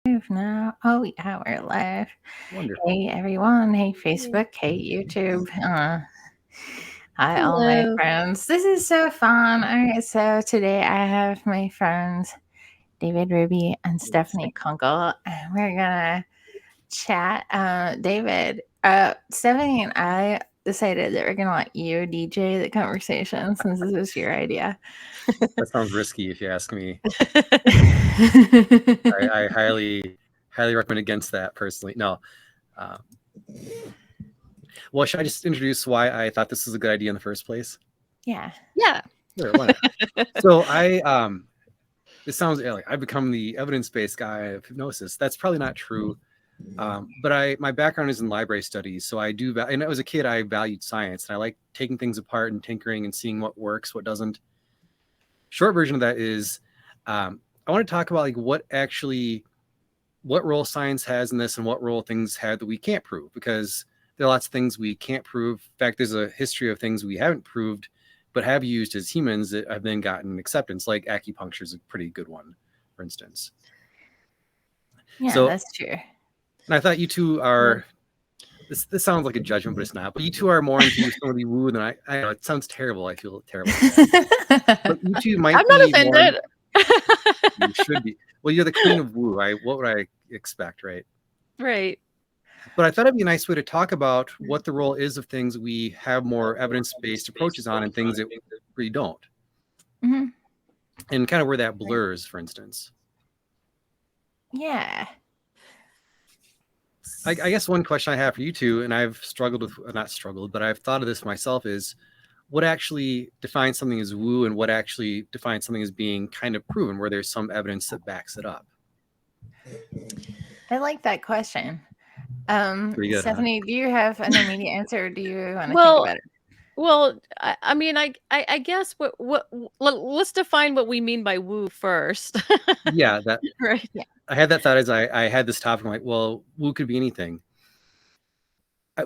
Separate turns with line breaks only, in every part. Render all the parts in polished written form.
Now. Oh, yeah, we're live.
Wonderful.
Hey, everyone. Hey, Facebook. Hey, YouTube. Hi, all my
Hello.
friends. This is so fun. All right, so today I have my friends David Ruby and Stephanie Kunkel, and we're gonna chat. David, Stephanie and I decided that we're gonna let you DJ the conversation since this was your idea.
That sounds risky if you ask me. I highly recommend against that personally. No. Well, should I just introduce why I thought this was a good idea in the first place?
Yeah.
Sure, why not? So this sounds like I've become the evidence-based guy of hypnosis. That's probably not true. But my background is in library studies, so I do. And as a kid, I valued science, and I like taking things apart and tinkering and seeing what works, what doesn't. Short version of that is, I want to talk about what role science has in this and what role things have that we can't prove, because there are lots of things we can't prove. In fact, there's a history of things we haven't proved but have used as humans that have then gotten acceptance, like acupuncture is a pretty good one, for instance.
Yeah,
So
that's true.
and I thought you two are, this sounds like a judgment, but it's not. But you two are more into some of the woo than I know. It sounds terrible. I feel terrible. But you two might
I'm not
be
offended.
You should be. Well, you're the queen of woo. What would I expect, right?
Right.
But I thought it'd be a nice way to talk about what the role is of things we have more evidence-based approaches on and things that we don't.
Mm-hmm.
And kind of where that blurs, for instance.
Yeah.
I guess one question I have for you two, and I've struggled with, not struggled, but I've thought of this myself, is what actually defines something as woo and what actually defines something as being kind of proven, where there's some evidence that backs it up?
I like that question.
Pretty good,
Stephanie, do you have an immediate answer, or do you want to think
Well,
about it?
well, I mean, I guess let's define what we mean by woo first.
Yeah, that
Right.
Yeah.
I had that thought as I had this topic. I'm like, well, woo could be anything.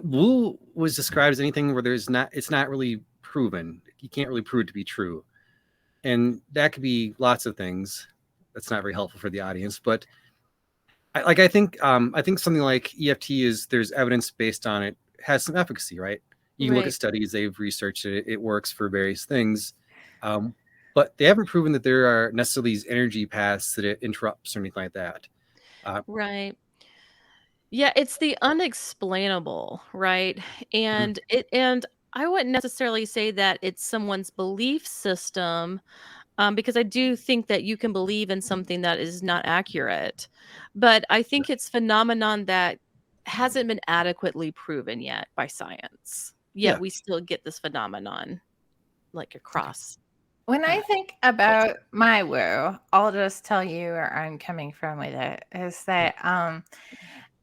Woo was described as anything where it's not really proven. You can't really prove it to be true. And that could be lots of things. That's not very helpful for the audience, but I think something like EFT there's evidence based on it, has some efficacy, right? You can look at studies, they've researched it, it works for various things. But they haven't proven that there are necessarily these energy paths that it interrupts or anything like that.
Right. Yeah, it's the unexplainable, right? And I wouldn't necessarily say that it's someone's belief system, because I do think that you can believe in something that is not accurate. But I think it's phenomenon that hasn't been adequately proven yet by science. Yet
Yeah.
we still get this phenomenon like across.
When I think about my woo, I'll just tell you where I'm coming from with it, is that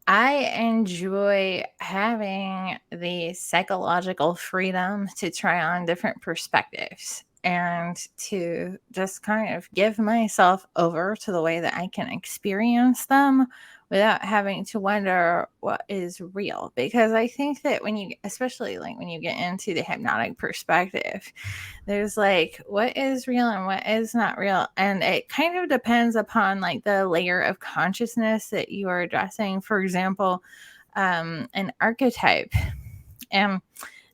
I enjoy having the psychological freedom to try on different perspectives and to just kind of give myself over to the way that I can experience them without having to wonder what is real. Because I think that especially like when you get into the hypnotic perspective, there's like what is real and what is not real, and it kind of depends upon like the layer of consciousness that you are addressing. For example, an archetype.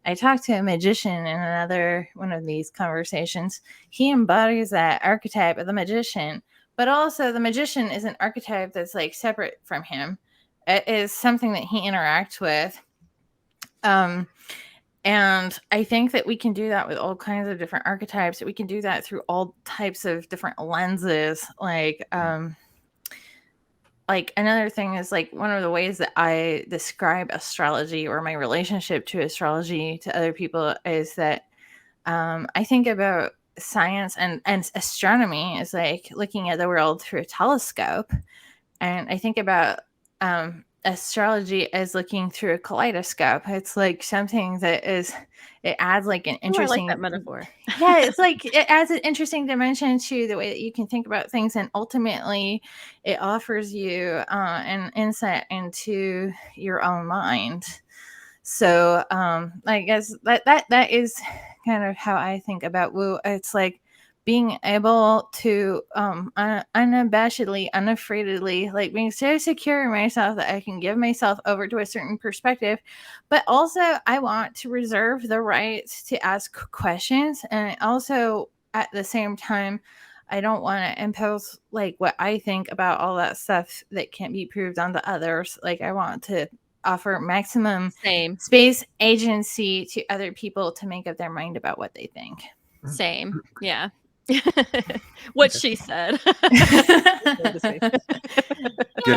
I talked to a magician in another one of these conversations. He embodies that archetype of the magician, but also the magician is an archetype that's like separate from him. It is something that he interacts with. And I think that we can do that with all kinds of different archetypes. We can do that through all types of different lenses. Like another thing is like one of the ways that I describe astrology or my relationship to astrology to other people is that I think about science and astronomy is like looking at the world through a telescope. And I think about astrology as looking through a kaleidoscope. It's like something that it adds like an interesting,
I like that metaphor.
yeah, it's like it adds an interesting dimension to the way that you can think about things, and ultimately it offers you an insight into your own mind. So I guess that is kind of how I think about woo. It's like being able to unabashedly, unafraidly, like being so secure in myself that I can give myself over to a certain perspective. But also, I want to reserve the right to ask questions. And also, at the same time, I don't want to impose like what I think about all that stuff that can't be proved onto others. Like, I want to offer maximum
Same.
space, agency to other people to make up their mind about what they think.
Same. Yeah. What she said.
Good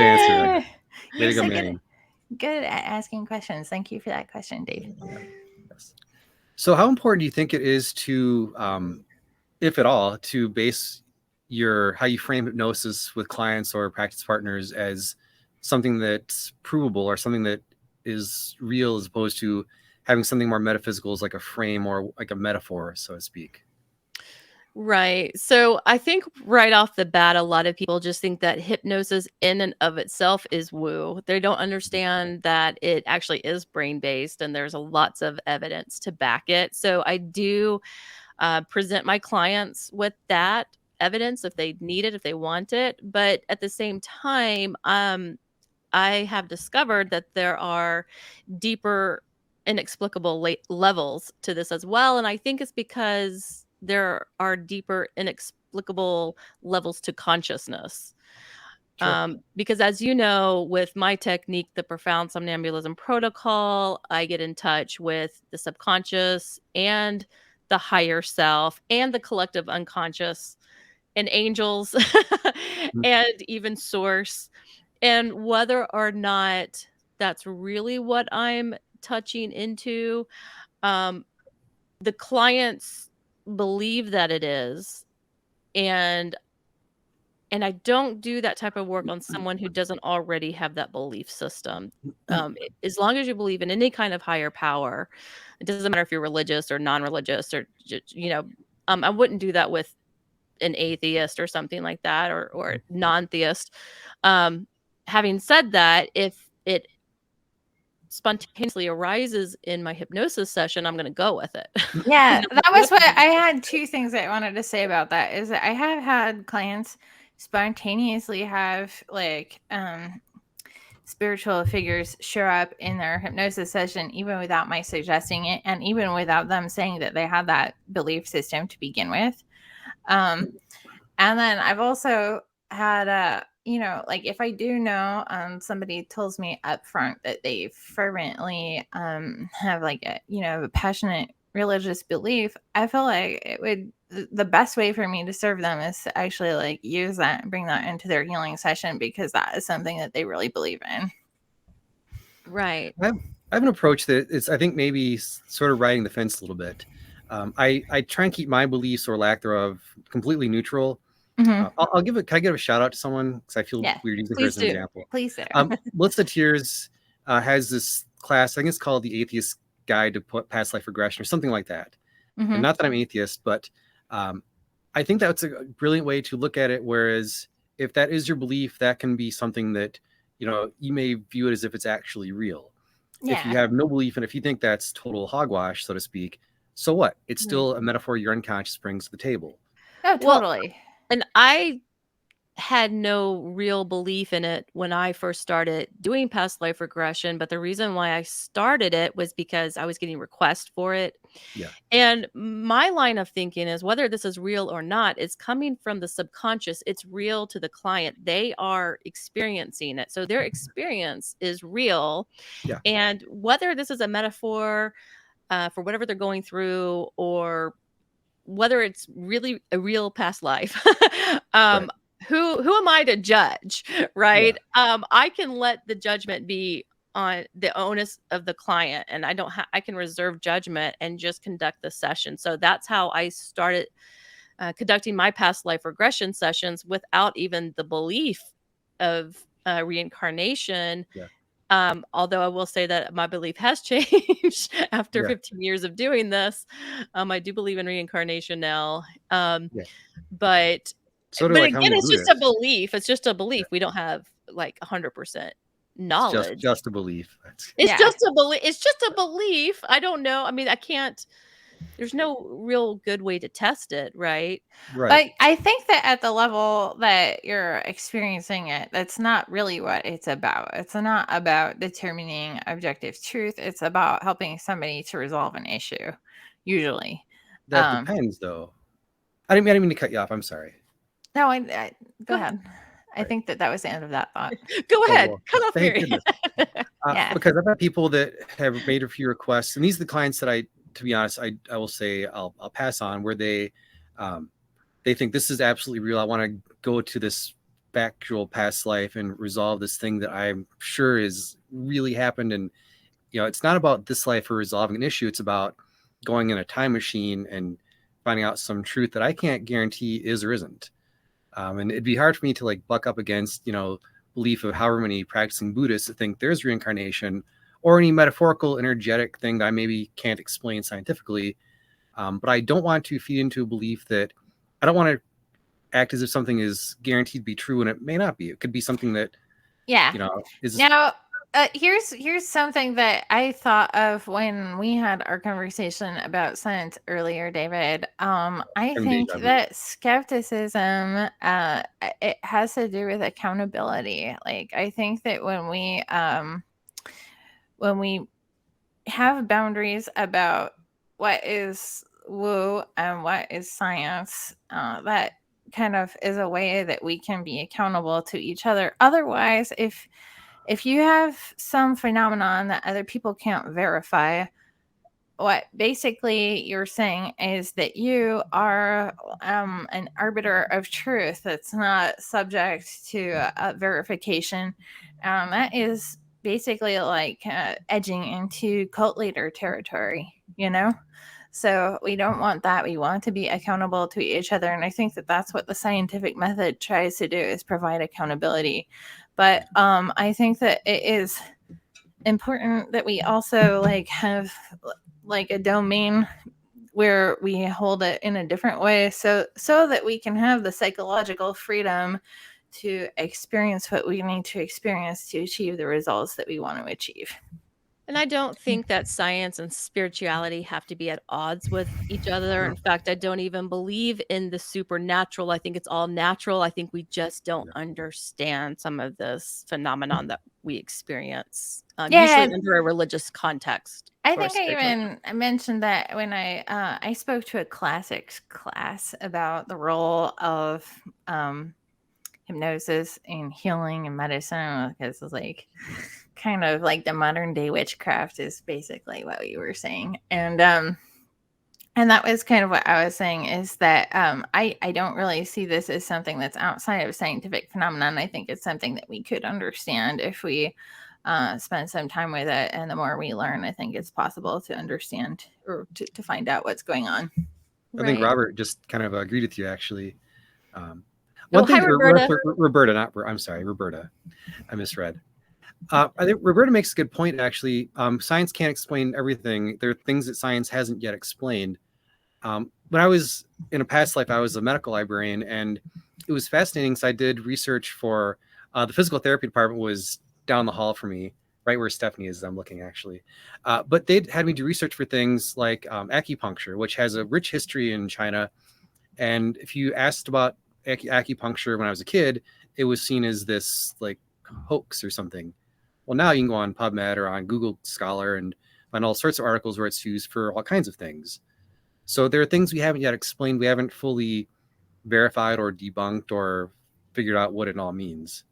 answer.
Yay!
Way to
You're
go,
so
Marion.
good at asking questions. Thank you for that question, Dave.
Yes. So how important do you think it is to, if at all, to base how you frame hypnosis with clients or practice partners as something that's provable or something that is real, as opposed to having something more metaphysical as like a frame or like a metaphor, so to speak?
Right. So I think right off the bat, a lot of people just think that hypnosis in and of itself is woo. They don't understand that it actually is brain based and there's lots of evidence to back it. So I do present my clients with that evidence if they need it, if they want it. But at the same time, I have discovered that there are deeper, inexplicable levels to this as well. And I think it's because there are deeper, inexplicable levels to consciousness.
Sure.
Because as you know, with my technique, the profound somnambulism protocol, I get in touch with the subconscious and the higher self and the collective unconscious and angels and even source. And whether or not that's really what I'm touching into, um, the clients believe that it is. And I don't do that type of work on someone who doesn't already have that belief system. As long as you believe in any kind of higher power, it doesn't matter if you're religious or non-religious or, I wouldn't do that with an atheist or something like that, or non-theist. Having said that, if it spontaneously arises in my hypnosis session, I'm going to go with it.
Yeah, that was what I had. Two things I wanted to say about that is that I have had clients spontaneously have like spiritual figures show up in their hypnosis session even without my suggesting it, and even without them saying that they had that belief system to begin with. And then I've also had like if I do know somebody tells me up front that they fervently have like a passionate religious belief, I feel like the best way for me to serve them is to actually like use that and bring that into their healing session, because that is something that they really believe in.
Right.
I have an approach that is, I think, maybe sort of riding the fence a little bit. I try and keep my beliefs or lack thereof completely neutral.
Mm-hmm.
Can I give a shout out to someone, because I feel weird using her as an example.
Please do.
Melissa Tears has this class, I think it's called The Atheist Guide to Past Life Regression or something like that.
Mm-hmm.
And not that I'm atheist, but I think that's a brilliant way to look at it. Whereas if that is your belief, that can be something that, you may view it as if it's actually real.
Yeah.
If you have no belief, and if you think that's total hogwash, so to speak, so what? It's still a metaphor your unconscious brings to the table.
Oh, totally.
And I had no real belief in it when I first started doing past life regression. But the reason why I started it was because I was getting requests for it.
Yeah.
And my line of thinking is, whether this is real or not, it's coming from the subconscious. It's real to the client. They are experiencing it. So their experience is real.
Yeah.
And whether this is a metaphor for whatever they're going through, or whether it's really a real past life,
Right.
who am I to judge, right? I can let the judgment be on the onus of the client, and I can reserve judgment and just conduct the session. So that's how I started conducting my past life regression sessions, without even the belief of reincarnation.
Yeah.
Although I will say that my belief has changed after 15 years of doing this. I do believe in reincarnation now. But
so do
but
like
again,
how many
it's just a
Buddhists.
belief. It's just a belief. We don't have like 100% knowledge.
It's just a belief.
It's just a belief. It's just a belief. I don't know. I mean, I can't There's no real good way to test it, right?
Right.
But I think that at the level that you're experiencing it, that's not really what it's about. It's not about determining objective truth. It's about helping somebody to resolve an issue, usually.
That depends, though. I didn't mean to cut you off. I'm sorry.
No, I go
Go ahead.
ahead. I
Right.
think that was the end of that thought.
Go
Oh,
ahead.
well,
Cut off
thank
Mary.
goodness.
Yeah.
Because I've had people that have made a few requests, and these are the clients that to be honest, I will say I'll pass on, where they think this is absolutely real. I want to go to this factual past life and resolve this thing that I'm sure is really happened. And it's not about this life or resolving an issue. It's about going in a time machine and finding out some truth that I can't guarantee is or isn't. And it'd be hard for me to like buck up against, belief of however many practicing Buddhists that think there's reincarnation or any metaphorical, energetic thing that I maybe can't explain scientifically. But I don't want to feed into a belief that I don't want to act as if something is guaranteed to be true and it may not be. It could be something that,
Yeah.
is
Now, here's something that I thought of when we had our conversation about science earlier, David. I
Some
think
deja vu.
that skepticism, it has to do with accountability. Like, I think that when we have boundaries about what is woo and what is science, that kind of is a way that we can be accountable to each other. Otherwise, if you have some phenomenon that other people can't verify, what basically you're saying is that you are an arbiter of truth that's not subject to verification. That is basically like edging into cult leader territory, So we don't want that. We want to be accountable to each other. And I think that that's what the scientific method tries to do, is provide accountability. But I think that it is important that we also have like a domain where we hold it in a different way, so that we can have the psychological freedom to experience what we need to experience to achieve the results that we want to achieve.
And I don't think that science and spirituality have to be at odds with each other. In fact, I don't even believe in the supernatural. I think it's all natural. I think we just don't understand some of this phenomenon that we experience,
Yeah,
usually under a religious context
I
or a
think I
spiritual.
even mentioned that when I spoke to a classics class about the role of hypnosis and healing and medicine, because it's like kind of like the modern day witchcraft is basically what you were saying. And that was kind of what I was saying, is that I don't really see this as something that's outside of scientific phenomenon. I think it's something that we could understand if we spend some time with it. And the more we learn, I think it's possible to understand or to find out what's going on.
I think
Right.
Robert just kind of agreed with you, actually.
Oh,
One
hi,
thing,
Roberta.
Roberta, I'm sorry, Roberta. I misread. I think Roberta makes a good point, actually. Science can't explain everything. There are things that science hasn't yet explained. When I was in a past life, I was a medical librarian, and it was fascinating because I did research for the physical therapy department was down the hall for me, right where Stephanie is. I'm looking, actually. But they had me do research for things like acupuncture, which has a rich history in China. And if you asked about acupuncture when I was a kid, it was seen as this like hoax or something. Well, now you can go on PubMed or on Google Scholar and find all sorts of articles where it's used for all kinds of things. So there are things we haven't yet explained. We haven't fully verified or debunked or figured out what it all means.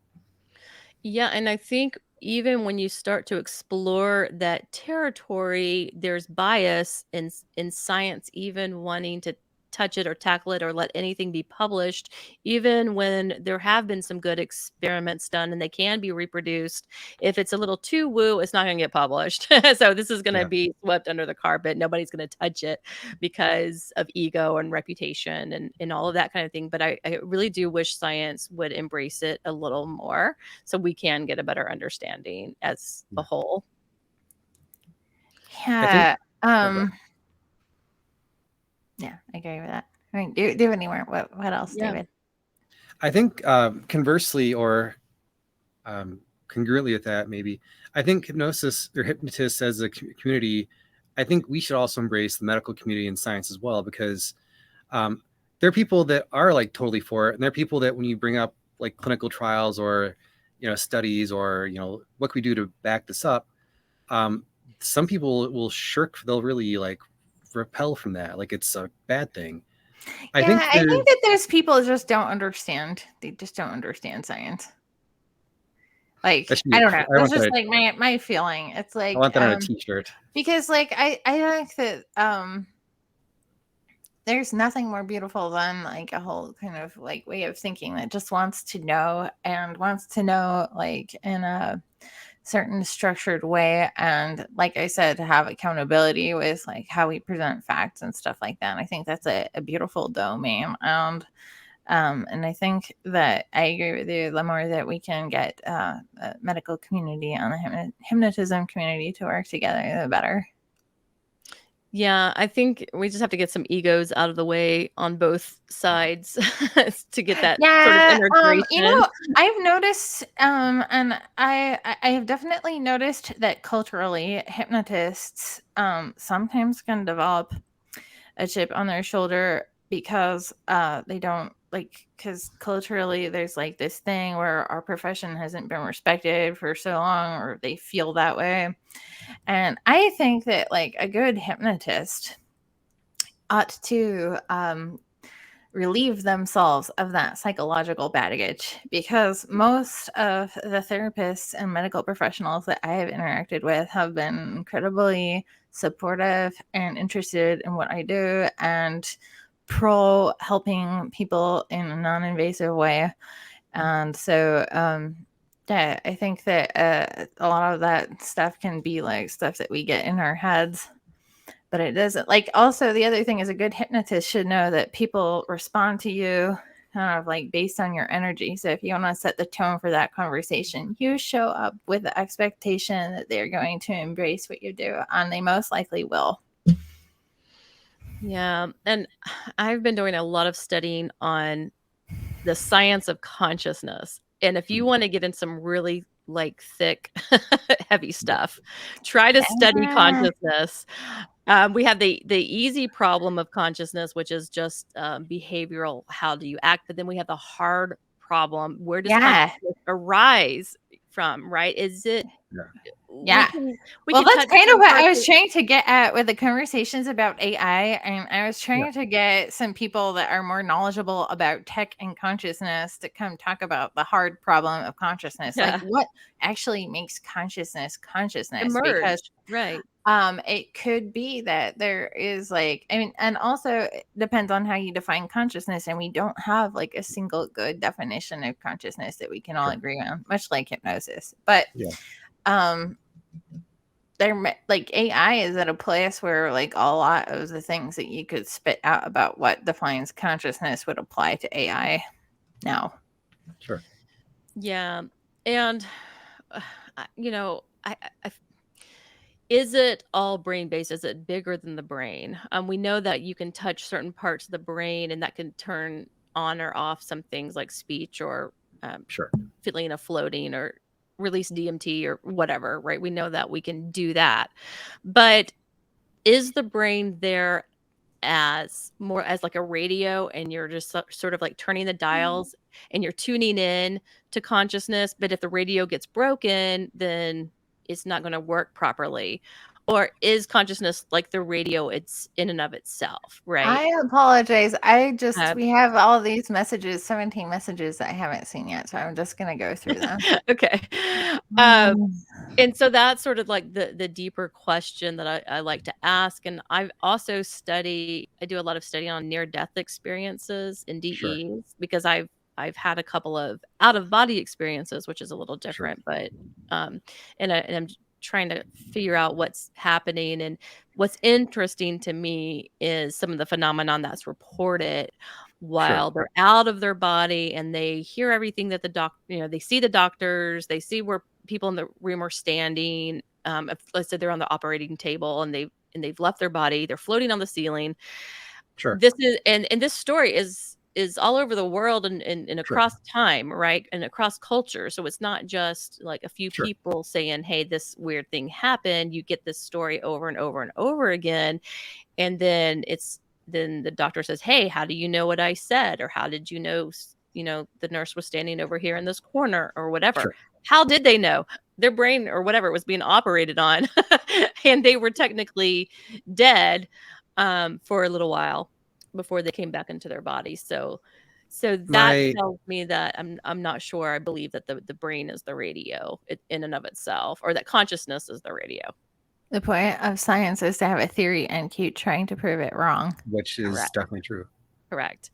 Yeah, and I think even when you start to explore that territory, there's bias in science, even wanting to touch it or tackle it or let anything be published, even when there have been some good experiments done and they can be reproduced. If it's a little too woo, it's not going to get published. So this is going to
Yeah.
be swept under the carpet. Nobody's going to touch it because of ego and reputation and all of that kind of thing. But I really do wish science would embrace it a little more so we can get a better understanding as a whole.
I think.
Yeah.
Oh, go ahead.
Yeah, I agree with that. I mean, do any more? What else,
Yeah.
David?
I think conversely or congruently with that, maybe, I think hypnosis or hypnotists as a community I think we should also embrace the medical community and science as well, because there are people that are like totally for it, and there are people that when you bring up like clinical trials or studies or what can we do to back this up, some people will shirk. They'll really like repel from that, like it's a bad thing. I think
that those people just don't understand. They just don't understand science. Like, I don't know. That's just like my feeling. It's like
I want that on a t-shirt.
Because like I think that there's nothing more beautiful than like a whole kind of like way of thinking that just wants to know like in a certain structured way, and like I said, to have accountability with like how we present facts and stuff like that. And I think that's a beautiful domain. And I think that I agree with you. The more that we can get the medical community and the hypnotism community to work together, the better.
Yeah, I think we just have to get some egos out of the way on both sides to get that sort of integration.
I've noticed, and I have definitely noticed that culturally, hypnotists sometimes can develop a chip on their shoulder because they don't because culturally there's like this thing where our profession hasn't been respected for so long, or they feel that way. And I think that like a good hypnotist ought to relieve themselves of that psychological baggage, because most of the therapists and medical professionals that I have interacted with have been incredibly supportive and interested in what I do and pro helping people in a non-invasive way. And so yeah, I think that a lot of that stuff can be like stuff that we get in our heads, but it doesn't. Like, also, the other thing is a good hypnotist should know that people respond to you kind of like based on your energy. So if you want to set the tone for that conversation, you show up with the expectation that they're going to embrace what you do, and they most likely will.
Yeah, and I've been doing a lot of studying on the science of consciousness. And if you want to get in some really like thick, heavy stuff, try to study consciousness. We have the easy problem of consciousness, which is just behavioral. How do you act? But then we have the hard problem. Where does consciousness arise from? Right? Is it?
Yeah. Well, that's kind of what I was trying to get at with the conversations about AI. And I was trying to get some people that are more knowledgeable about tech and consciousness to come talk about the hard problem of consciousness. Like, what actually makes consciousness
emerge?
Because
right.
It could be that there is like, I mean, and also it depends on how you define consciousness. And we don't have like a single good definition of consciousness that we can all agree on, much like hypnosis. But there, like, AI is at a place where like a lot of the things that you could spit out about what defines consciousness would apply to AI now.
Sure.
Yeah. And is it all brain based? Is it bigger than the brain? We know that you can touch certain parts of the brain and that can turn on or off some things like speech or feeling of floating or release DMT or whatever, right? We know that we can do that. But is the brain there as more as like a radio, and you're just sort of like turning the dials and you're tuning in to consciousness, but if the radio gets broken, then it's not going to work properly? Or is consciousness like the radio, it's in and of itself, right?
I apologize. We have all these messages, 17 messages that I haven't seen yet. So I'm just going to go through them.
Okay. And so that's sort of like the deeper question that I like to ask. And I've also I do a lot of study on near-death experiences and DEs, because I've had a couple of out-of-body experiences, which is a little different, but and I'm trying to figure out what's happening. And what's interesting to me is some of the phenomenon that's reported while they're out of their body, and they hear everything that they see the doctors, they see where people in the room are standing. If, let's say they're on the operating table and they've left their body, they're floating on the ceiling. This is and this story is is all over the world and
Sure.
across time, right? And across culture. So it's not just like a few
Sure.
people saying, hey, this weird thing happened. You get this story over and over and over again. And then then the doctor says, hey, how do you know what I said? Or how did you know, the nurse was standing over here in this corner or whatever?
Sure.
How did they know? Their brain or whatever was being operated on and they were technically dead for a little while before they came back into their body. So that
My
tells me that I'm not sure. I believe that the brain is the radio in and of itself, or that consciousness is the radio.
The point of science is to have a theory and keep trying to prove it wrong.
which is
Correct.
definitely true.
Correct.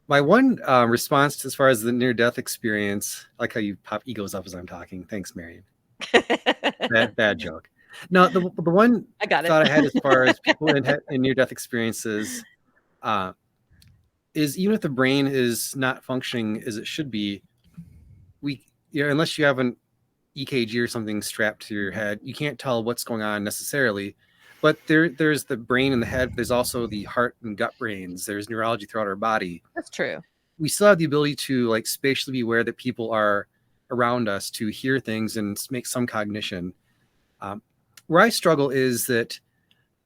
My one response to, as far as the near-death experience, I like how you pop egos up as I'm talking. Thanks, Marion. Bad joke. No, the one
I got
thought
it.
I had as far as people in near-death experiences is even if the brain is not functioning as it should be, unless you have an EKG or something strapped to your head, you can't tell what's going on necessarily. But there's the brain in the head. There's also the heart and gut brains. There's neurology throughout our body.
That's true.
We still have the ability to like spatially be aware that people are around us, to hear things and make some cognition. Where I struggle is that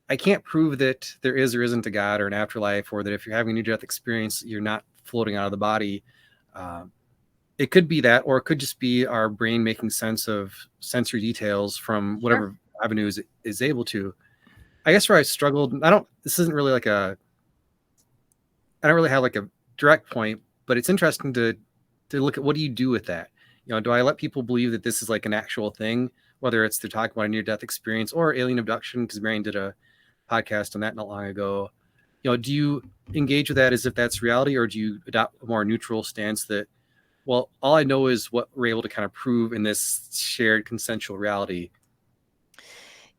I can't prove that there is or isn't a God or an afterlife, or that if you're having a near-death experience, you're not floating out of the body. It could be that, or it could just be our brain making sense of sensory details from whatever avenues it is able to. I guess where I struggled, this isn't really like I don't really have like a direct point, but it's interesting to look at what do you do with that? Do I let people believe that this is like an actual thing, whether it's they're talking about a near-death experience or alien abduction, because Marion did a podcast on that not long ago. Do you engage with that as if that's reality, or do you adopt a more neutral stance that, well, all I know is what we're able to kind of prove in this shared consensual reality?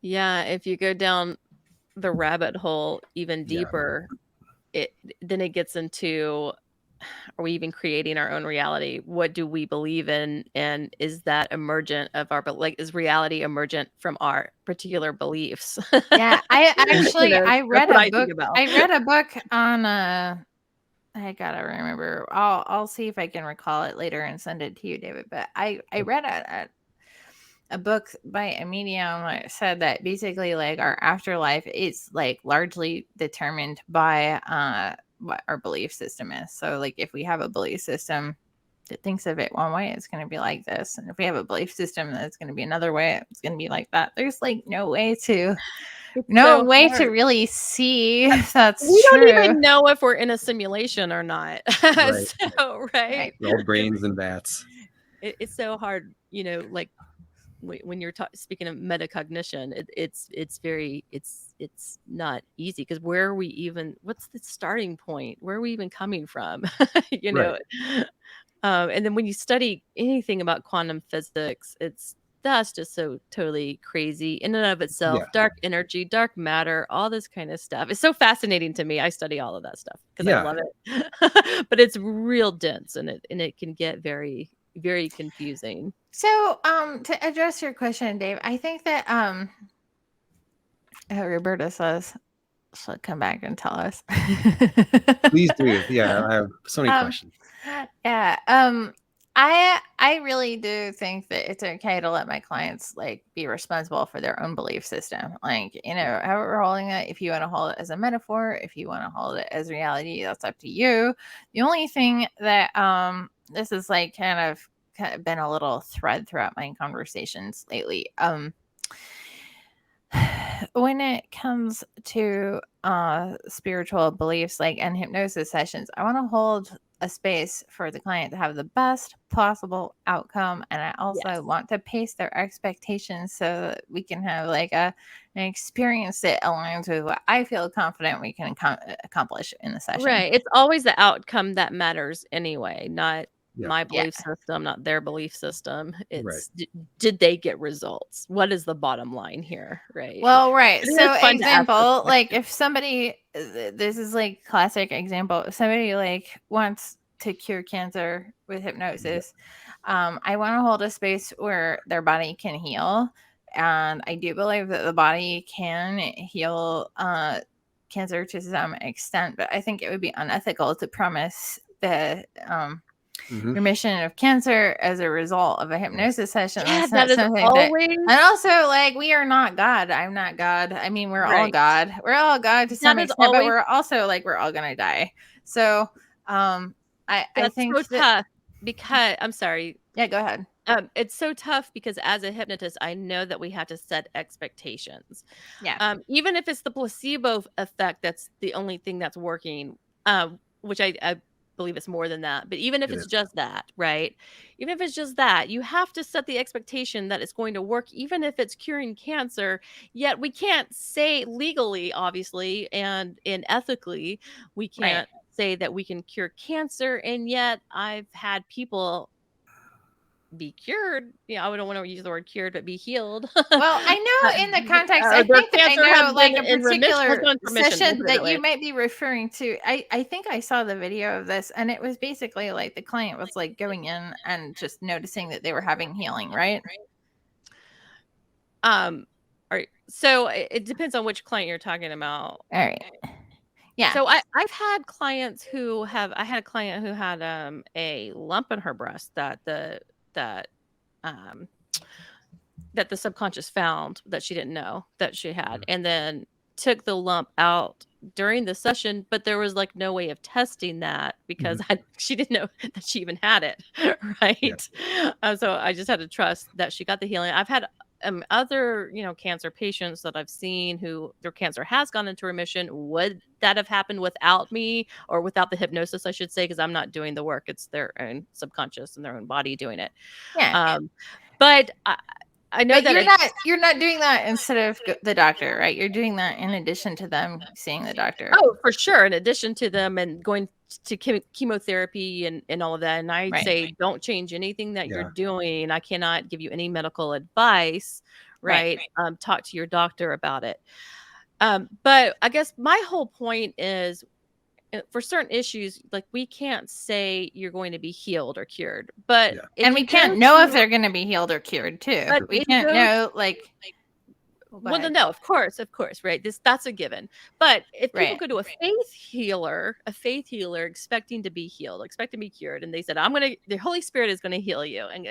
Yeah, if you go down the rabbit hole even deeper, then it gets into, are we even creating our own reality? What do we believe in? And is that emergent of our, but like, is reality emergent from our particular beliefs?
Yeah, I actually I read
what
a
I
book.
think about.
I read a book on I gotta remember. I'll see if I can recall it later and send it to you, David. But I read a book by a medium that said that basically like our afterlife is like largely determined by what our belief system is. So like if we have a belief system that thinks of it one way, it's going to be like this, and if we have a belief system that's going to be another way, it's going to be like that. There's like no way to really see if that's
we
true.
don't even know if we're in a simulation or not.
Right.
So right.
All brains and bats.
It's so hard, like when you're speaking of metacognition, it's not easy, because where are we even, what's the starting point? Where are we even coming from?
Right.
And then when you study anything about quantum physics, that's just so totally crazy in and of itself.
Yeah.
Dark energy, dark matter, all this kind of stuff. It's so fascinating to me. I study all of that stuff because I love it. But it's real dense, and it can get very, very confusing.
So, to address your question, Dave, I think that Roberta says she'll come back and tell us.
Please do. Yeah, I have so many questions.
Yeah. I really do think that it's okay to let my clients like be responsible for their own belief system. Like, how we're holding it, if you want to hold it as a metaphor, if you want to hold it as reality, that's up to you. The only thing that this is like kind of been a little thread throughout my conversations lately. When it comes to spiritual beliefs, like in hypnosis sessions, I want to hold a space for the client to have the best possible outcome, and I also want to pace their expectations so that we can have like an experience that aligns with what I feel confident we can accomplish in the session.
Right. It's always the outcome that matters anyway, not my belief system, not their belief system. It's did they get results? What is the bottom line here? Right.
Well, right.
It
So
is fun to ask
example,
this
like
question.
if somebody, this is like classic example, if somebody like wants to cure cancer with hypnosis, I want to hold a space where their body can heal. And I do believe that the body can heal cancer to some extent, but I think it would be unethical to promise the remission of cancer as a result of a hypnosis session.
Yeah,
That's
that
not
is
something
always.
and also, like, we are not God. I'm not God. I mean, we're all
Right.
God. We're all God to some
That is
extent, but
always.
we're also like we're all gonna die. So, I
That's
think
so
that
tough because I'm sorry.
yeah, go ahead.
It's so tough because as a hypnotist, I know that we have to set expectations.
Yeah,
Even if it's the placebo effect, that's the only thing that's working, which I believe it's more than that. But even if
It
it's
is.
just that, right? Even if it's just that, you have to set the expectation that it's going to work, even if it's curing cancer. Yet we can't say legally, obviously, and ethically, we
right.
can't say that we can cure cancer. And yet I've had people be cured. Yeah, I don't want to use the word cured, but be healed.
Well, I know in the context,
Or
I
their
think I
cancer
know
has
like
been
a
in remission, has
particular
gone into remission. We'll
session
put it that
that you
way.
might be referring to. I think I saw the video of this, and it was basically like the client was like going in and just noticing that they were having healing, right?
All right. So it depends on which client you're talking about.
All right. Yeah.
So I've had clients who have. I had a client who had a lump in her breast that um that the subconscious found that she didn't know that she had, and then took the lump out during the session, but there was like no way of testing that because she didn't know that she even had it, right? So I just had to trust that she got the healing. I've had other cancer patients that I've seen who their cancer has gone into remission. Would that have happened without me, or without the hypnosis, I should say, because I'm not doing the work. It's their own subconscious and their own body doing it.
Yeah.
But I know
But
that
you're not doing that instead of the doctor, right? You're doing that in addition to them seeing the doctor.
Oh, for sure. In addition to them and going to chemotherapy and all of that. And I'd
Right.
say don't change anything that you're
Yeah.
doing. I cannot give you any medical advice, right? Talk to your doctor about it. But I guess my whole point is, for certain issues, like, we can't say you're going to be healed or cured, but
Yeah.
if
And we
you
can't
go
know if
to-
they're going to be healed or cured too.
but
We
if you
can't
go
know like go
Well,
ahead.
no, of course, right? That's a given. But if people
Right.
go to a faith healer expecting to be healed, expecting to be cured, and they said, the Holy Spirit is gonna heal you, and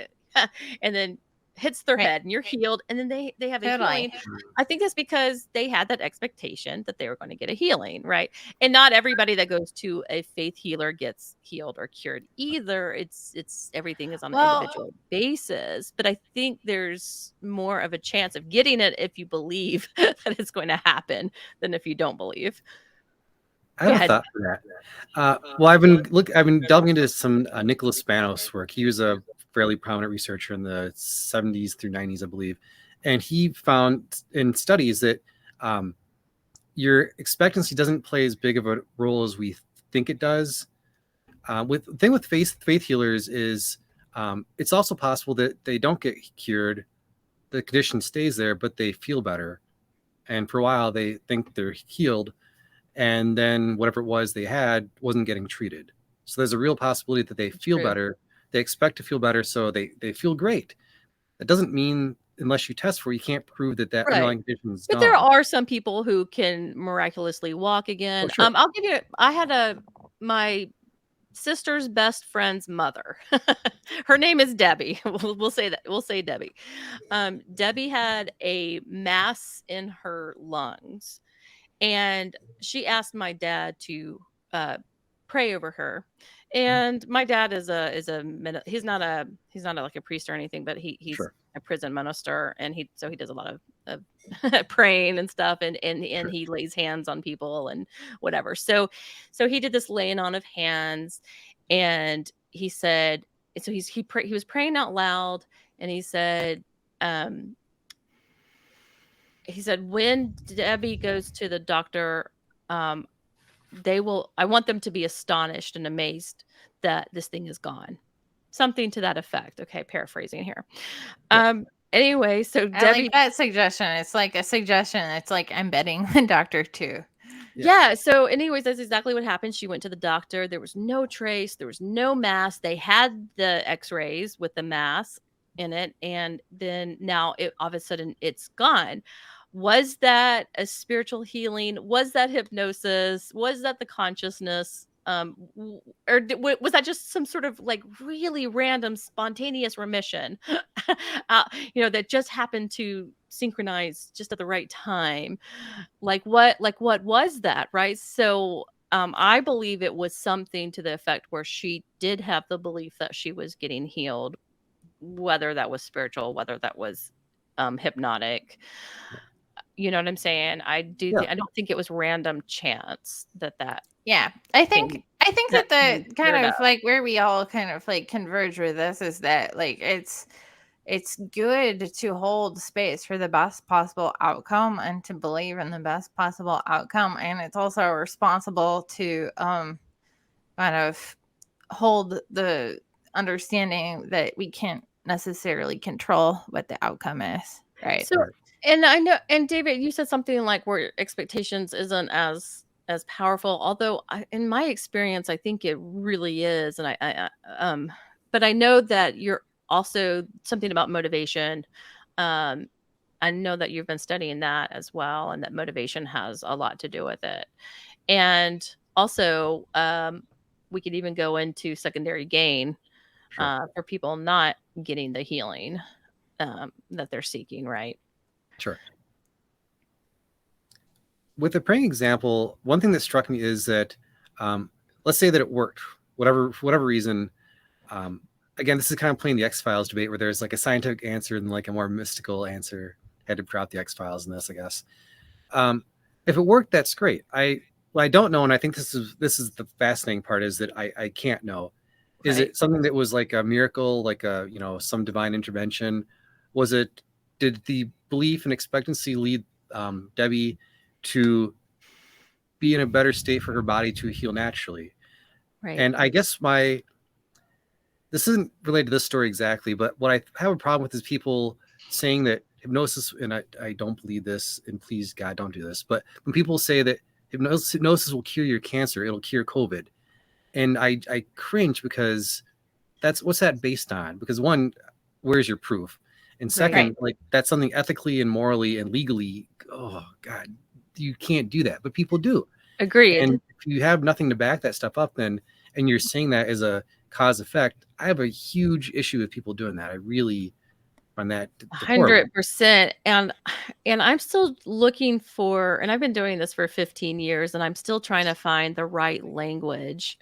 and then hits their
Right.
head and you're healed, and then they have a
Totally.
healing. I think that's because they had that expectation that they were going to get a healing, right? And not everybody that goes to a faith healer gets healed or cured either. It's everything is on an
Well,
individual basis, but I think there's more of a chance of getting it if you believe that it's going to happen than if you don't believe.
I
Go
have a
ahead.
thought for that. Well, I've been delving into some Nicholas Spanos work. He was a fairly prominent researcher in the 70s through 90s, I believe, and he found in studies that your expectancy doesn't play as big of a role as we think it does. With the thing with faith healers is it's also possible that they don't get cured, the condition stays there, but they feel better, and for a while they think they're healed, and then whatever it was they had wasn't getting treated. So there's a real possibility that they feel
True.
better. They expect to feel better, so they feel great. That doesn't mean, unless you test for it, you can't prove that
Right.
underlying condition is
But
gone.
there are some people who can miraculously walk again.
sure.
I'll give you. I had my sister's best friend's mother. Her name is Debbie. We'll say that. We'll say Debbie. Debbie had a mass in her lungs, and she asked my dad to pray over her. And my dad is he's not like a priest or anything, but he's
Sure.
a prison minister, and he does a lot of praying and stuff, and
Sure.
he lays hands on people and whatever. So he did this laying on of hands, and he said, so he was praying out loud, and he said, when Debbie goes to the doctor, I want them to be astonished and amazed that this thing is gone. Something to that effect. Okay, paraphrasing here. Anyway, so
I
Debbie,
like that suggestion. It's like a suggestion. It's like embedding the doctor too.
yeah. So anyways, that's exactly what happened. She went to the doctor. There was no trace. There was no mass. They had the x-rays with the mass in it. And then now all of a sudden it's gone. Was that a spiritual healing? Was that hypnosis? Was that the consciousness? Or was that just some sort of like really random, spontaneous remission, that just happened to synchronize just at the right time? Like what was that, right? So I believe it was something to the effect where she did have the belief that she was getting healed, whether that was spiritual, whether that was hypnotic. You know what I'm saying? I don't think it was random chance that
Yeah. I
thing
think
that
that the kind
cleared
of
up.
like where we all kind of like converge with this is that like it's good to hold space for the best possible outcome and to believe in the best possible outcome, and it's also responsible to kind of hold the understanding that we can't necessarily control what the outcome is, right?
So, and I know, and David, you said something like where expectations isn't as powerful. Although, in my experience, I think it really is. And but I know that you're also something about motivation. Um, I know that you've been studying that as well, and that motivation has a lot to do with it. And also, we could even go into secondary gain
Sure.
for people not getting the healing that they're seeking, right?
Sure. With the praying example, one thing that struck me is that, let's say that it worked, for whatever reason. Um, Again, this is kind of playing the X Files debate where there's like a scientific answer and like a more mystical answer. Had to drop the X Files in this, I guess. Um, if it worked, that's great. What I don't know, and I think this is the fascinating part, is that I can't know. Is
Right.
it something that was like a miracle, like a some divine intervention? Was it? Did the belief and expectancy lead Debbie to be in a better state for her body to heal naturally?
Right.
And I guess this isn't related to this story exactly, but what I have a problem with is people saying that hypnosis, and I don't believe this, and please God, don't do this, but when people say that hypnosis will cure your cancer, it'll cure COVID. And I cringe because what's that based on? Because one, where's your proof? And second,
Right.
like that's something ethically and morally and legally, oh God, you can't do that, but people do.
Agreed.
And if you have nothing to back that stuff up, then, and you're saying that as a cause effect, I have a huge issue with people doing that. I really find that horrible.
100%. And I'm still looking for, and I've been doing this for 15 years, and I'm still trying to find the right language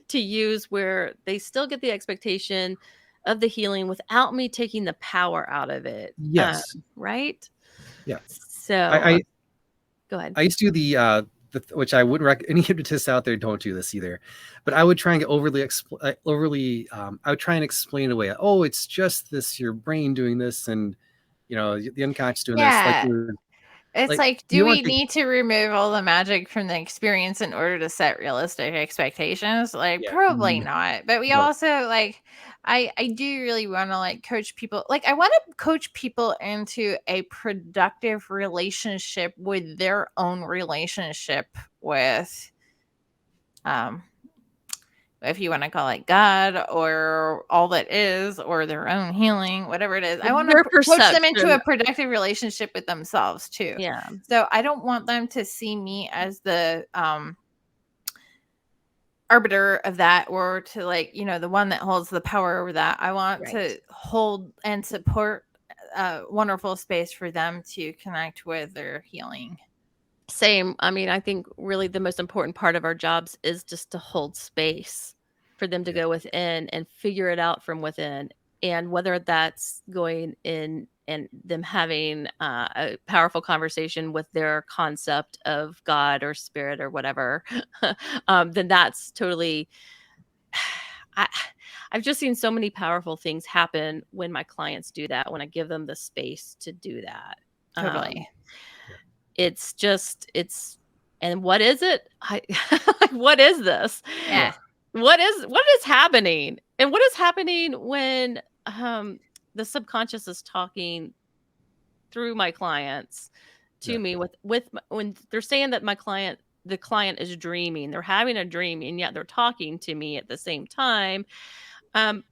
to use where they still get the expectation of the healing without me taking the power out of it.
Yes.
Right?
Yeah.
So
I,
go ahead.
I used to do which I wouldn't recommend any hypnotists out there don't do this either, but I would try and get I would try and explain it away. Oh, it's just this, your brain doing this, and the unconscious doing this.
Yeah. It's like,
you
do
don't
we
want to,
need to remove all the magic from the experience in order to set realistic expectations? Like,
yeah,
probably not. But we
no,
also like, I do really want to like coach people. Like, I want to coach people into a productive relationship with their own relationship with, um, if you want to call it God or all that is, or their own healing, whatever it is. I want to
Their
coach them into
perception.
a productive relationship with themselves too.
Yeah.
So I don't want them to see me as the arbiter of that, or to like, the one that holds the power over that. I want
Right.
to hold and support a wonderful space for them to connect with their healing.
Same. I mean, I think really the most important part of our jobs is just to hold space for them to
yeah,
go within and figure it out from within. And whether that's going in and them having a powerful conversation with their concept of God or spirit or whatever, then that's totally. I, I've just seen so many powerful things happen when my clients do that, when I give them the space to do that.
Totally.
It's and what is it? Like, what is this?
Yeah.
What is happening? And what is happening when the subconscious is talking through my clients to
yeah.
me when they're saying that the client is dreaming, they're having a dream, and yet they're talking to me at the same time.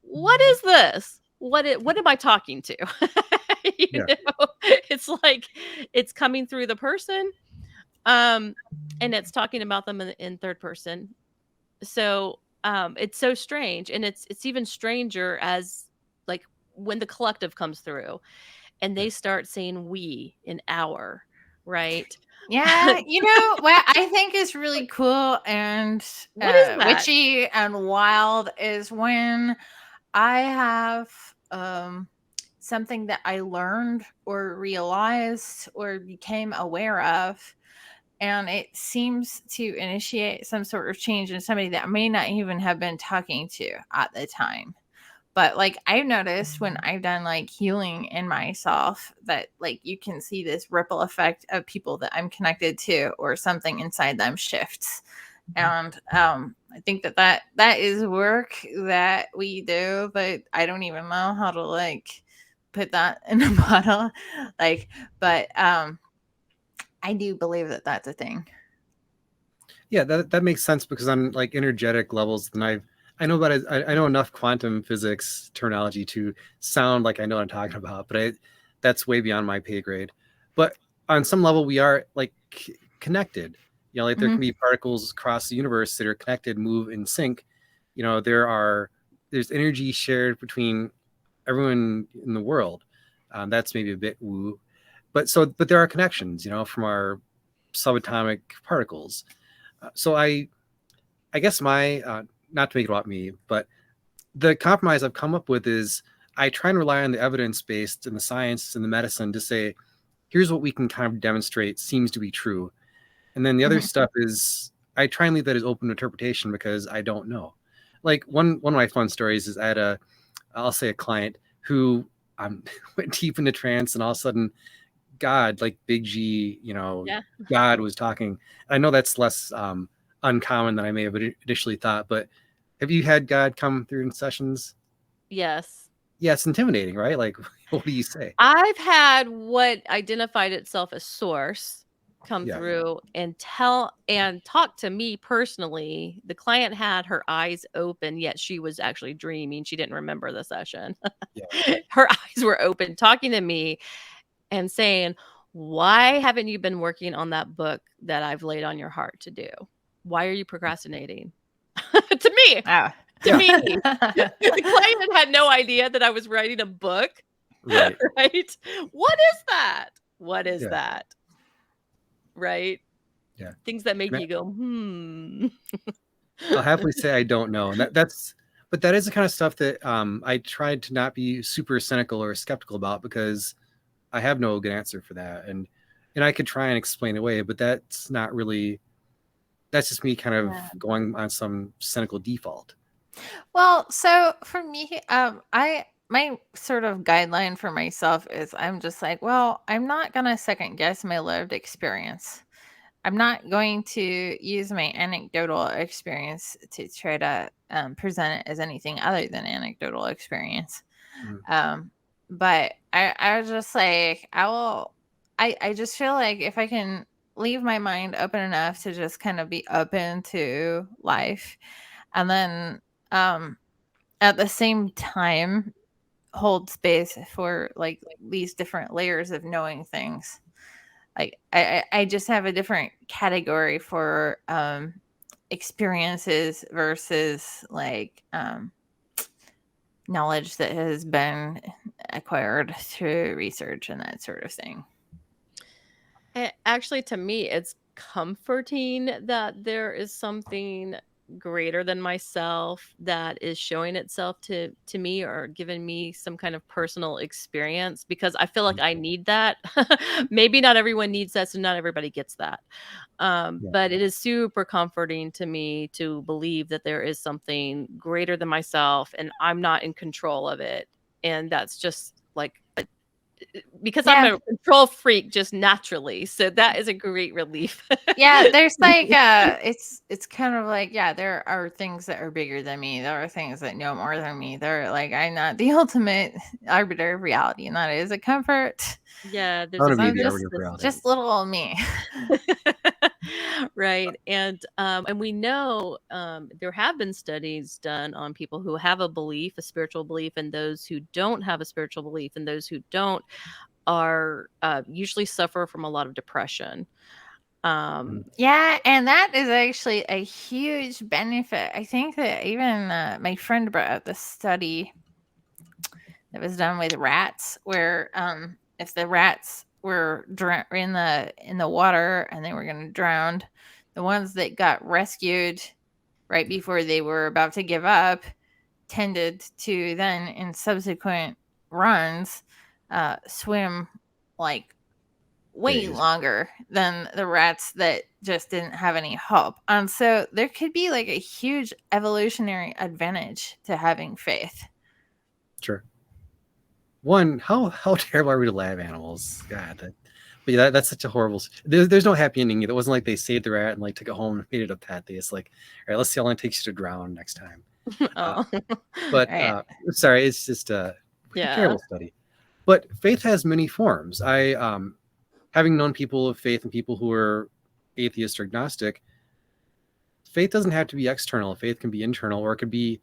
What is this? What am I talking to? You know, it's like it's coming through the person, and it's talking about them in third person. So it's so strange, and it's even stranger as like when the collective comes through and they start saying we in our, right?
Yeah, you know what I think is really cool and
What is that?
witchy and wild is when I have something that I learned or realized or became aware of, and it seems to initiate some sort of change in somebody that I may not even have been talking to at the time. But like I've noticed when I've done like healing in myself that like you can see this ripple effect of people that I'm connected to or something inside them shifts. And I think that is work that we do, but I don't even know how to like put that in a bottle. Like, but I do believe that that's a thing.
Yeah, that makes sense because on like energetic levels, then I know about it. I know enough quantum physics terminology to sound like I know what I'm talking about, but that's way beyond my pay grade. But on some level, we are like connected. You know, like there can be particles across the universe that are connected, move in sync. You know, there's energy shared between everyone in the world. That's maybe a bit woo, but there are connections. You know, from our subatomic particles. So I guess my not to make it about me, but the compromise I've come up with is I try and rely on the evidence based and the science and the medicine to say, here's what we can kind of demonstrate seems to be true. And then the other stuff is I try and leave that as open interpretation because I don't know. Like one of my fun stories is I'll say a client who went deep into trance and all of a sudden God, like Big G, God was talking. I know that's less uncommon than I may have initially thought, but have you had God come through in sessions?
Yes.
Yeah, it's intimidating, right? Like, what do you say?
I've had what identified itself as source come through and talk to me personally. The client had her eyes open, yet she was actually dreaming. She didn't remember the session. Her eyes were open, talking to me and saying, why haven't you been working on that book that I've laid on your heart to do? Why are you procrastinating? To me.
Oh.
To me. The client had no idea that I was writing a book.
Right.
Right? What is that? What is that? Right?
Yeah.
Things that make you go,
I'll happily say I don't know. And but that is the kind of stuff that I tried to not be super cynical or skeptical about because I have no good answer for that. And I could try and explain it away, but that's just me kind of going on some cynical default.
Well, so for me, my sort of guideline for myself is I'm just like, well, I'm not gonna second guess my lived experience. I'm not going to use my anecdotal experience to try to present it as anything other than anecdotal experience. But I was just like, I just feel like if I can leave my mind open enough to just kind of be open to life, and then at the same time hold space for like these different layers of knowing things. Like I just have a different category for experiences versus like knowledge that has been acquired through research and that sort of thing.
Actually, to me, it's comforting that there is something greater than myself that is showing itself to me or giving me some kind of personal experience because I feel like I need that. Maybe not everyone needs that, so not everybody gets that. But it is super comforting to me to believe that there is something greater than myself and I'm not in control of it. And that's just like because I'm a control freak just naturally. So that is a great relief.
Yeah, there's like it's kind of like, yeah, there are things that are bigger than me. There are things that know more than me. They're like, I'm not the ultimate arbiter of reality, and that is a comfort.
Yeah, there's
I want to be the
just,
arbiter of reality.
just little old me.
Right. And we know there have been studies done on people who have a belief, a spiritual belief, and those who don't have a spiritual belief, and those who don't are usually suffer from a lot of depression.
Yeah, and that is actually a huge benefit. I think that even my friend brought up this study that was done with rats, where if the rats were in the water and they were going to drown, the ones that got rescued right before they were about to give up tended to then, in subsequent runs, swim like way
Days.
longer than the rats that just didn't have any hope. And so there could be like a huge evolutionary advantage to having faith.
Sure. One, how terrible are we to lab animals? God, but yeah, that's such a horrible. There's no happy ending. It wasn't like they saved the rat and like took it home and made it a pet. They just like, all right, let's see how long it takes you to drown next time.
Oh,
But
Right.
sorry, it's just a
yeah.
terrible study. But faith has many forms. Having known people of faith and people who are atheist or agnostic, faith doesn't have to be external. Faith can be internal, or it could be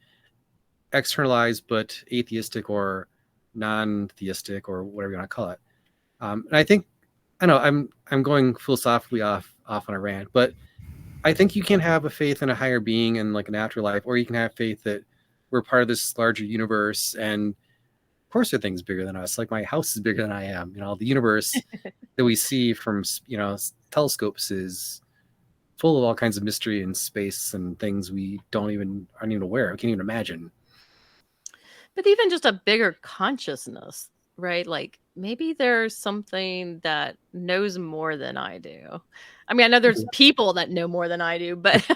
externalized but atheistic or non-theistic or whatever you want to call it. And I think, I know I'm going philosophically off on a rant, but I think you can have a faith in a higher being and like an afterlife, or you can have faith that we're part of this larger universe, and of course there are things bigger than us. Like my house is bigger than I am. The universe that we see from telescopes is full of all kinds of mystery and space and things we aren't even aware of, can't even imagine.
But even just a bigger consciousness, right? Like maybe there's something that knows more than I do. I mean, I know there's people that know more than I do, but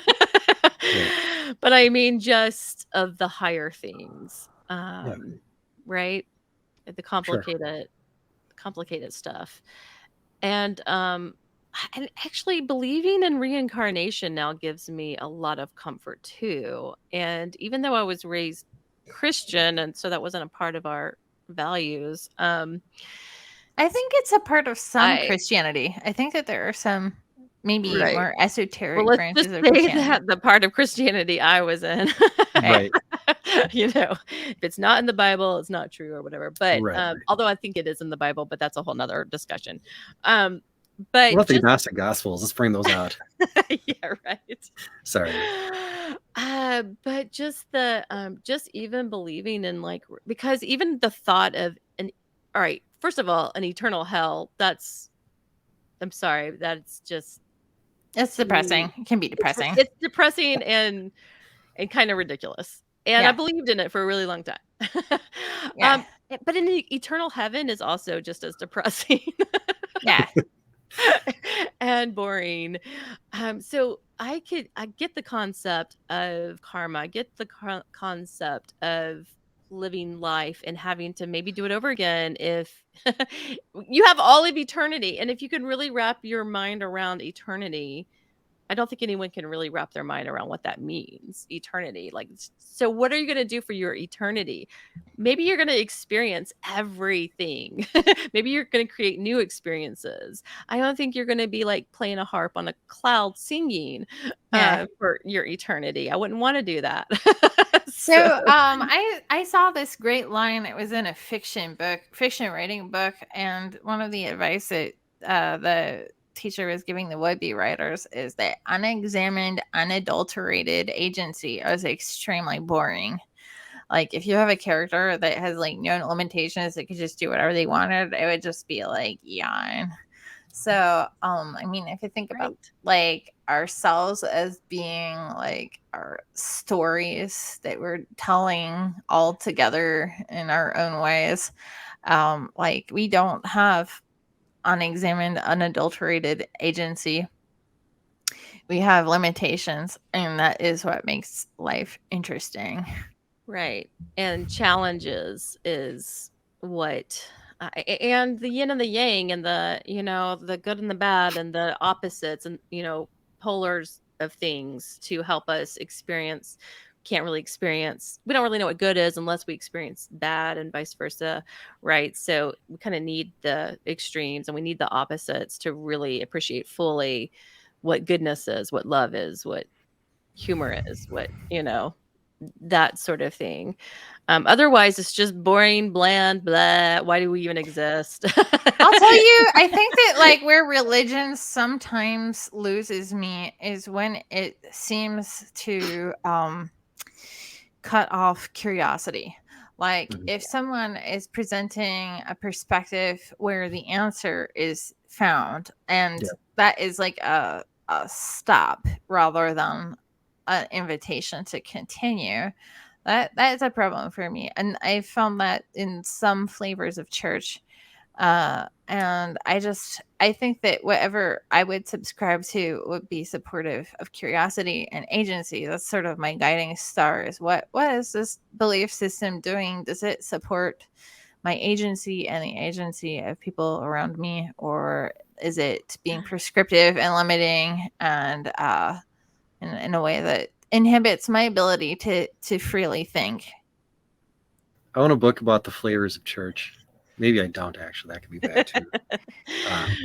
but I mean just of the higher things. Right? The complicated stuff. And and actually believing in reincarnation now gives me a lot of comfort too. And even though I was raised Christian, and so that wasn't a part of our values.
I think it's a part of some
I
Christianity. I think that there are some maybe
Right.
more
Well,
esoteric
let's
branches
just
of
say
Christianity.
that the part of Christianity I was in,
Right.
if it's not in the Bible, it's not true or whatever. But
Right.
although I think it is in the Bible, but that's a whole nother discussion. But
What about the
just
Gnostic Gospels? Let's bring those out.
yeah, right.
Sorry.
But just even believing in because even the thought of all right, first of all, an eternal hell, I'm sorry, that's just
It's
to
depressing.
me,
It can be depressing.
it's depressing and kind of ridiculous. And I
Yeah.
believed in it for a really long time.
Yeah.
But an eternal heaven is also just as depressing.
Yeah.
And boring. So I get the concept of karma. I get the concept of living life and having to maybe do it over again if you have all of eternity. And if you can really wrap your mind around eternity, I don't think anyone can really wrap their mind around what that means, eternity. Like, so what are you going to do for your eternity? Maybe you're going to experience everything. Maybe you're going to create new experiences. I don't think you're going to be like playing a harp on a cloud singing
Yeah.
for your eternity. I wouldn't want to do that.
So I saw this great line. It was in a fiction writing book, and one of the advice that the teacher was giving the would-be writers is that unexamined, unadulterated agency is extremely boring. Like if you have a character that has like no limitations, that could just do whatever they wanted, it would just be like yawn. So, I mean, if you think about
Right.
like ourselves as being like our stories that we're telling all together in our own ways, like we don't have unexamined, unadulterated agency. We have limitations, and that is what makes life interesting.
Right. And challenges is what and the yin and the yang and the good and the bad and the opposites and polars of things to help us experience can't really experience we don't really know what good is unless we experience bad and vice versa, right? So we kind of need the extremes and we need the opposites to really appreciate fully what goodness is, what love is, what humor is, what, that sort of thing. Otherwise, it's just boring, bland, blah. Why do we even exist?
I'll tell you, I think that like where religion sometimes loses me is when it seems to cut off curiosity. Like if someone is presenting a perspective where the answer is found, and that is like a stop rather than an invitation to continue, that is a problem for me. And I found that in some flavors of church. And I think that whatever I would subscribe to would be supportive of curiosity and agency. That's sort of my guiding star, is what is this belief system doing? Does it support my agency and the agency of people around me, or is it being prescriptive and limiting, and in a way that inhibits my ability to freely think?
I want a book about the flavors of church. Maybe I don't actually. That could be bad too.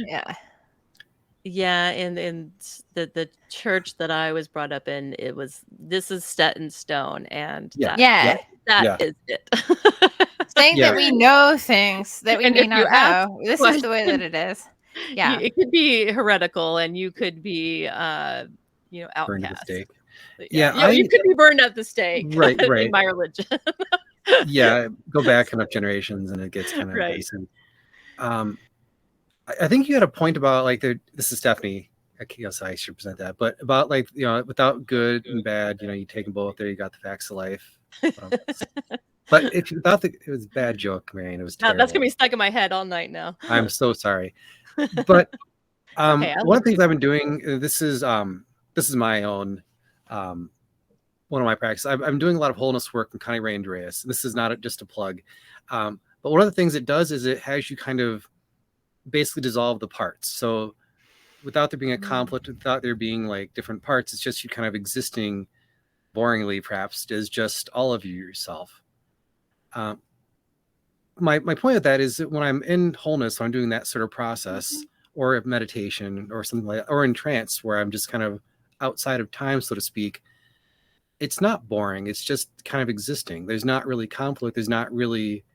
Yeah.
Yeah, and the church that I was brought up in, this is set in stone, and
Yeah.
that is it.
Saying that we know things that we
And
may
if you
not
ask
know. This is the way that it is. Yeah.
It could be heretical, and you could be
burned at the
outcast.
stake.
You could be burned at the stake.
Right.
In my religion.
Yeah, go back enough generations and it gets kind of decent. I think you had a point about like this is Stephanie. I guess I should present that, but about like, without good and bad, you take them both. There you got the facts of life. But if you thought it was a bad joke, Marion, it was terrible.
That's gonna be stuck in my head all night now.
I'm so sorry. But
okay,
one of the things I've been doing, this is my own one of my practices. I'm doing a lot of wholeness work from Connie Ray Andreas. This is not just a plug. But one of the things it does is it has you kind of basically dissolve the parts. So without there being a conflict, without there being like different parts, it's just you kind of existing boringly, perhaps, as just all of you yourself. My point of that is that when I'm in wholeness, when I'm doing that sort of process, or meditation or something like that, or in trance, where I'm just kind of outside of time, so to speak, it's not boring. It's just kind of existing. There's not really conflict. There's not really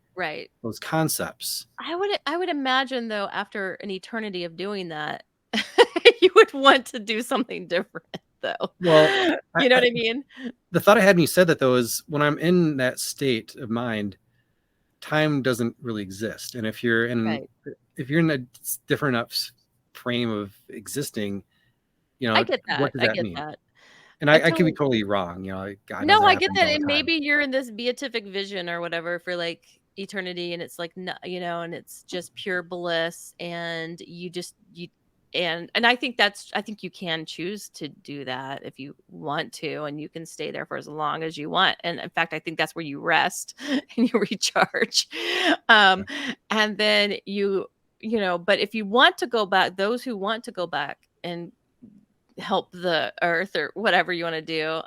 those concepts.
I would imagine, though, after an eternity of doing that, you would want to do something different, though.
Well,
you know what I mean?
The thought I had when you said that, though, is when I'm in that state of mind, time doesn't really exist. And if you're in a different enough frame of existing,
I get that.
what does that mean? And I could be totally wrong. God
no, I get that. And maybe you're in this beatific vision or whatever for like eternity, and it's like, and it's just pure bliss, and and I think you can choose to do that if you want to, and you can stay there for as long as you want. And in fact, I think that's where you rest and you recharge. And then but if you want to go back, those who want to go back and help the earth or whatever you want to do,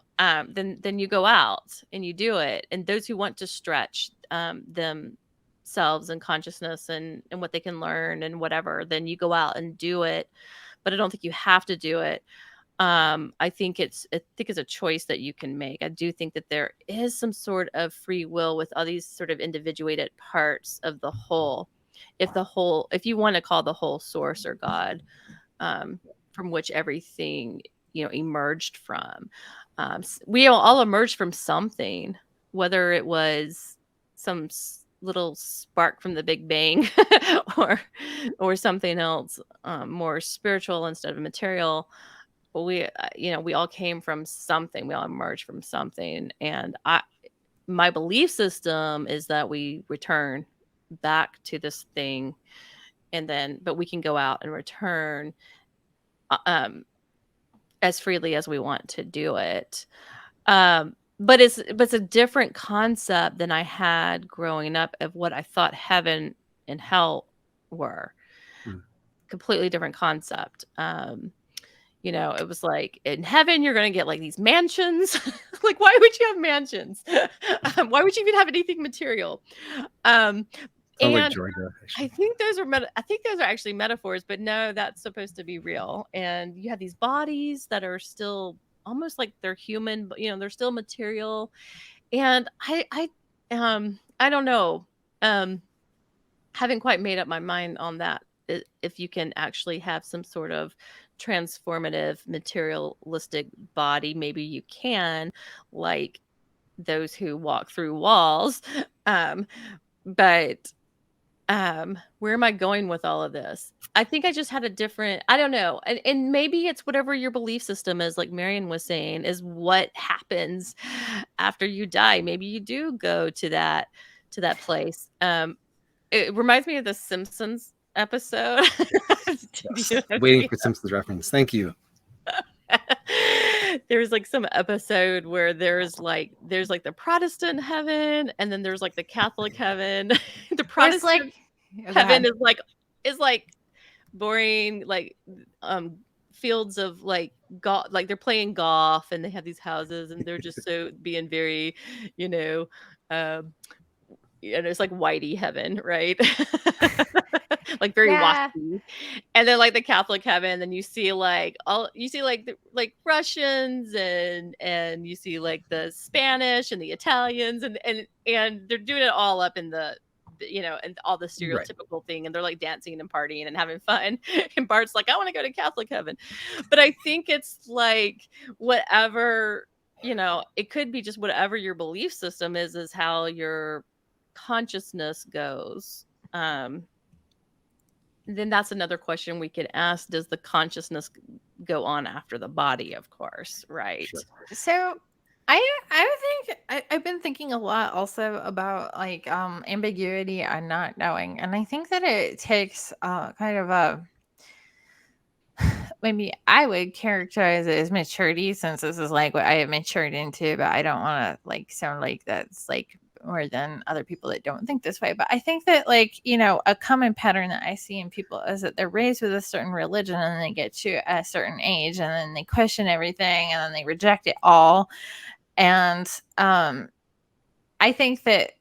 then you go out and you do it. And those who want to stretch themselves and consciousness and what they can learn and whatever, then you go out and do it. But I don't think you have to do it. I think it's a choice that you can make. I do think that there is some sort of free will with all these sort of individuated parts of the whole. If you want to call the whole source or God, from which everything emerged from, we all emerged from something, whether it was some little spark from the Big Bang or something else more spiritual instead of material. We all came from something. We all emerged from something. And my belief system is that we return back to this thing, but we can go out and return as freely as we want to do it. But it's a different concept than I had growing up of what I thought heaven and hell were. Completely different concept. It was like, in heaven, you're going to get like these mansions. Like, why would you have mansions? Why would you even have anything material?
Sounds like
And
Georgia,
I
actually.
think those are I think those are actually metaphors, but no, that's supposed to be real. And you have these bodies that are still almost like they're human, but they're still material. And I don't know. Um, haven't quite made up my mind on that. If you can actually have some sort of transformative materialistic body, maybe you can, like those who walk through walls. Um, but where am I going with all of this? I think I just had a different, I don't know. And maybe it's whatever your belief system is, like Marion was saying, is what happens after you die. Maybe you do go to that place. It reminds me of the Simpsons episode.
Yes. Waiting for Simpsons reference. Thank you.
There's like some episode where there's like the Protestant heaven, and then there's like the Catholic heaven. The
There's
Protestant
go
heaven
ahead.
is like boring, like fields of like golf, like they're playing golf and they have these houses and they're just so being very, you know, um it's like whitey heaven, right? Like very
Yeah.
waspy. And then like the Catholic heaven, then you see like like Russians and you see like the Spanish and the Italians and they're doing it all up in and all the
Right.
stereotypical thing, and they're like dancing and partying and having fun. And Bart's like, I want to go to Catholic heaven. But I think it's like whatever, it could be just whatever your belief system is how your consciousness goes. Then that's another question we could ask. Does the consciousness go on after the body? Of course, right?
Sure.
So I think I've been thinking a lot also about like ambiguity and not knowing, and I think that it takes kind of a, maybe I would characterize it as maturity, since this is like what I have matured into, but I don't want to like sound like that's like more than other people that don't think this way. But I think that, like, a common pattern that I see in people is that they're raised with a certain religion and then they get to a certain age and then they question everything and then they reject it all. And I think that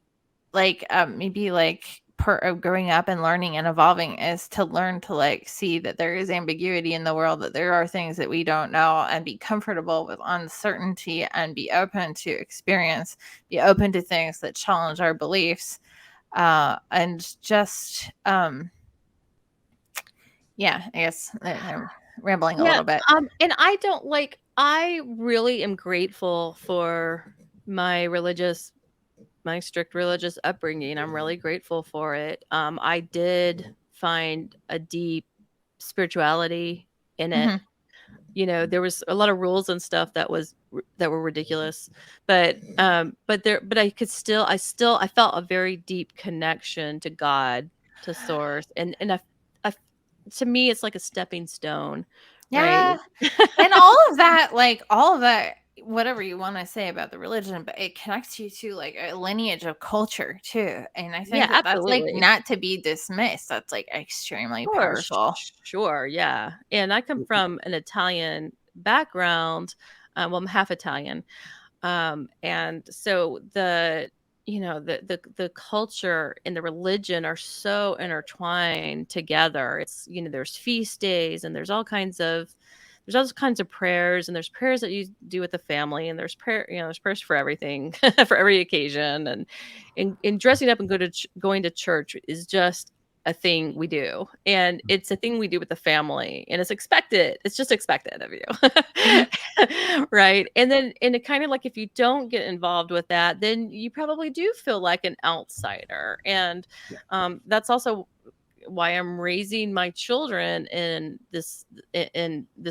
like maybe like part of growing up and learning and evolving is to learn to like see that there is ambiguity in the world, that there are things that we don't know, and be comfortable with uncertainty and be open to experience, be open to things that challenge our beliefs, and just yeah, I guess I'm rambling a
Yeah.
little bit.
And I really am grateful for my strict religious upbringing. I'm really grateful for it. I did find a deep spirituality in it.
Mhm.
There was a lot of rules and stuff that were ridiculous, but I felt a very deep connection to God, to source, and I to me it's like a stepping stone, right?
Yeah. And all of that, like all of that, whatever you want to say about the religion, but it connects you to like a lineage of culture too. And I
Yeah,
think that that's like
absolutely.
not to be dismissed. That's like extremely
Sure,
powerful.
sure, yeah. And I come from an Italian background. Well, I'm half Italian. And so the culture and the religion are so intertwined together. There's feast days and there's all kinds of prayers, and there's prayers that you do with the family, and there's prayers for everything, for every occasion, and dressing up and going to church is just a thing we do, and it's a thing we do with the family, and it's just expected of
Mhm.
you. Right. And it kind of like, if you don't get involved with that, then you probably do feel like an outsider. And
Yeah.
that's also why I'm raising my children in this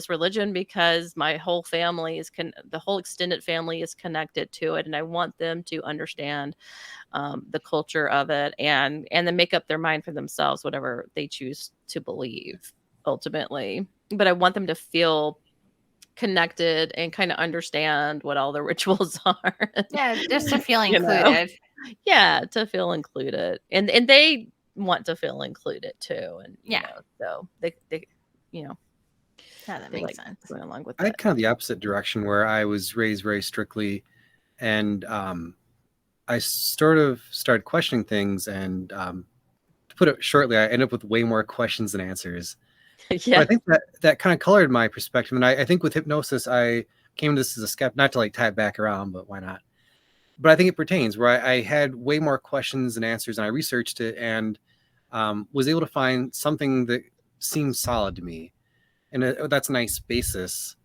religion, because my whole family the whole extended family is connected to it, and I want them to understand the culture of it, and then make up their mind for themselves, whatever they choose to believe ultimately. But I want them to feel connected and kind of understand what all the rituals are.
Yeah, just to feel
you know,
included.
yeah, to feel included, and they want to feel included too, and
Yeah.
so they you know
Yeah, that
they
makes
like
sense.
going along with
I had
it.
kind of the opposite direction where I was raised very strictly, and I sort of started questioning things and put it shortly, I end up with way more questions than answers.
Yeah.
But I think that kind of colored my perspective. And I think with hypnosis, I came to this as a skeptic, not to like tie it back around, but why not? But I think it pertains where I had way more questions than answers, and I researched it and was able to find something that seemed solid to me. And that's a nice basis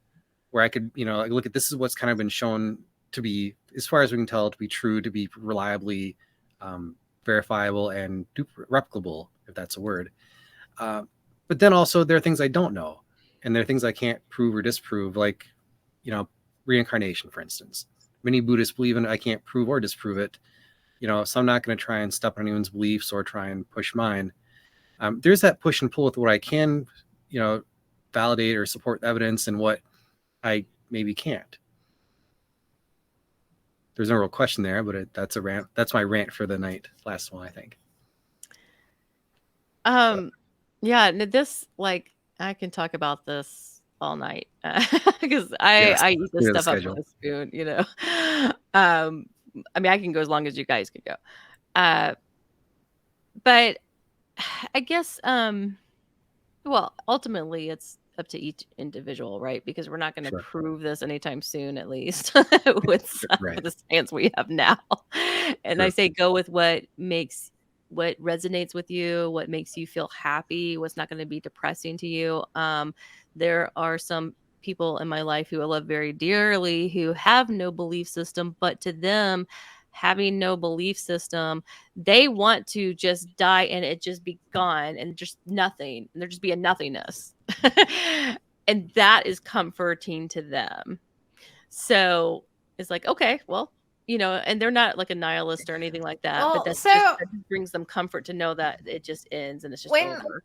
where I could, like, look at this is what's kind of been shown to be, as far as we can tell, to be true, to be reliably verifiable and replicable, if that's a word. But then also there are things I don't know, and there are things I can't prove or disprove, like, reincarnation, for instance. Many Buddhists believe in it. I can't prove or disprove it, so I'm not going to try and step on anyone's beliefs or try and push mine. There's that push and pull with what I can, validate or support evidence, and what I maybe can't. There's no real question there, but that's a rant. That's my rant for the night. Last one, I think.
Yeah, this, like, I can talk about this all night because I eat this stuff up with a spoon, I mean, I can go as long as you guys could go. But I guess, well, ultimately it's up to each individual, right? Because we're not going to prove this anytime soon, at least with the science we have now. And I say go with what resonates with you, what makes you feel happy, what's not going to be depressing to you. There are some people in my life who I love very dearly who have no belief system, but to them, having no belief system, they want to just die and it just be gone and just nothing. And there just be a nothingness. And that is comforting to them. So it's like, okay, well, and they're not like a nihilist or anything like that, but that just brings them comfort to know that it just ends and it's just over.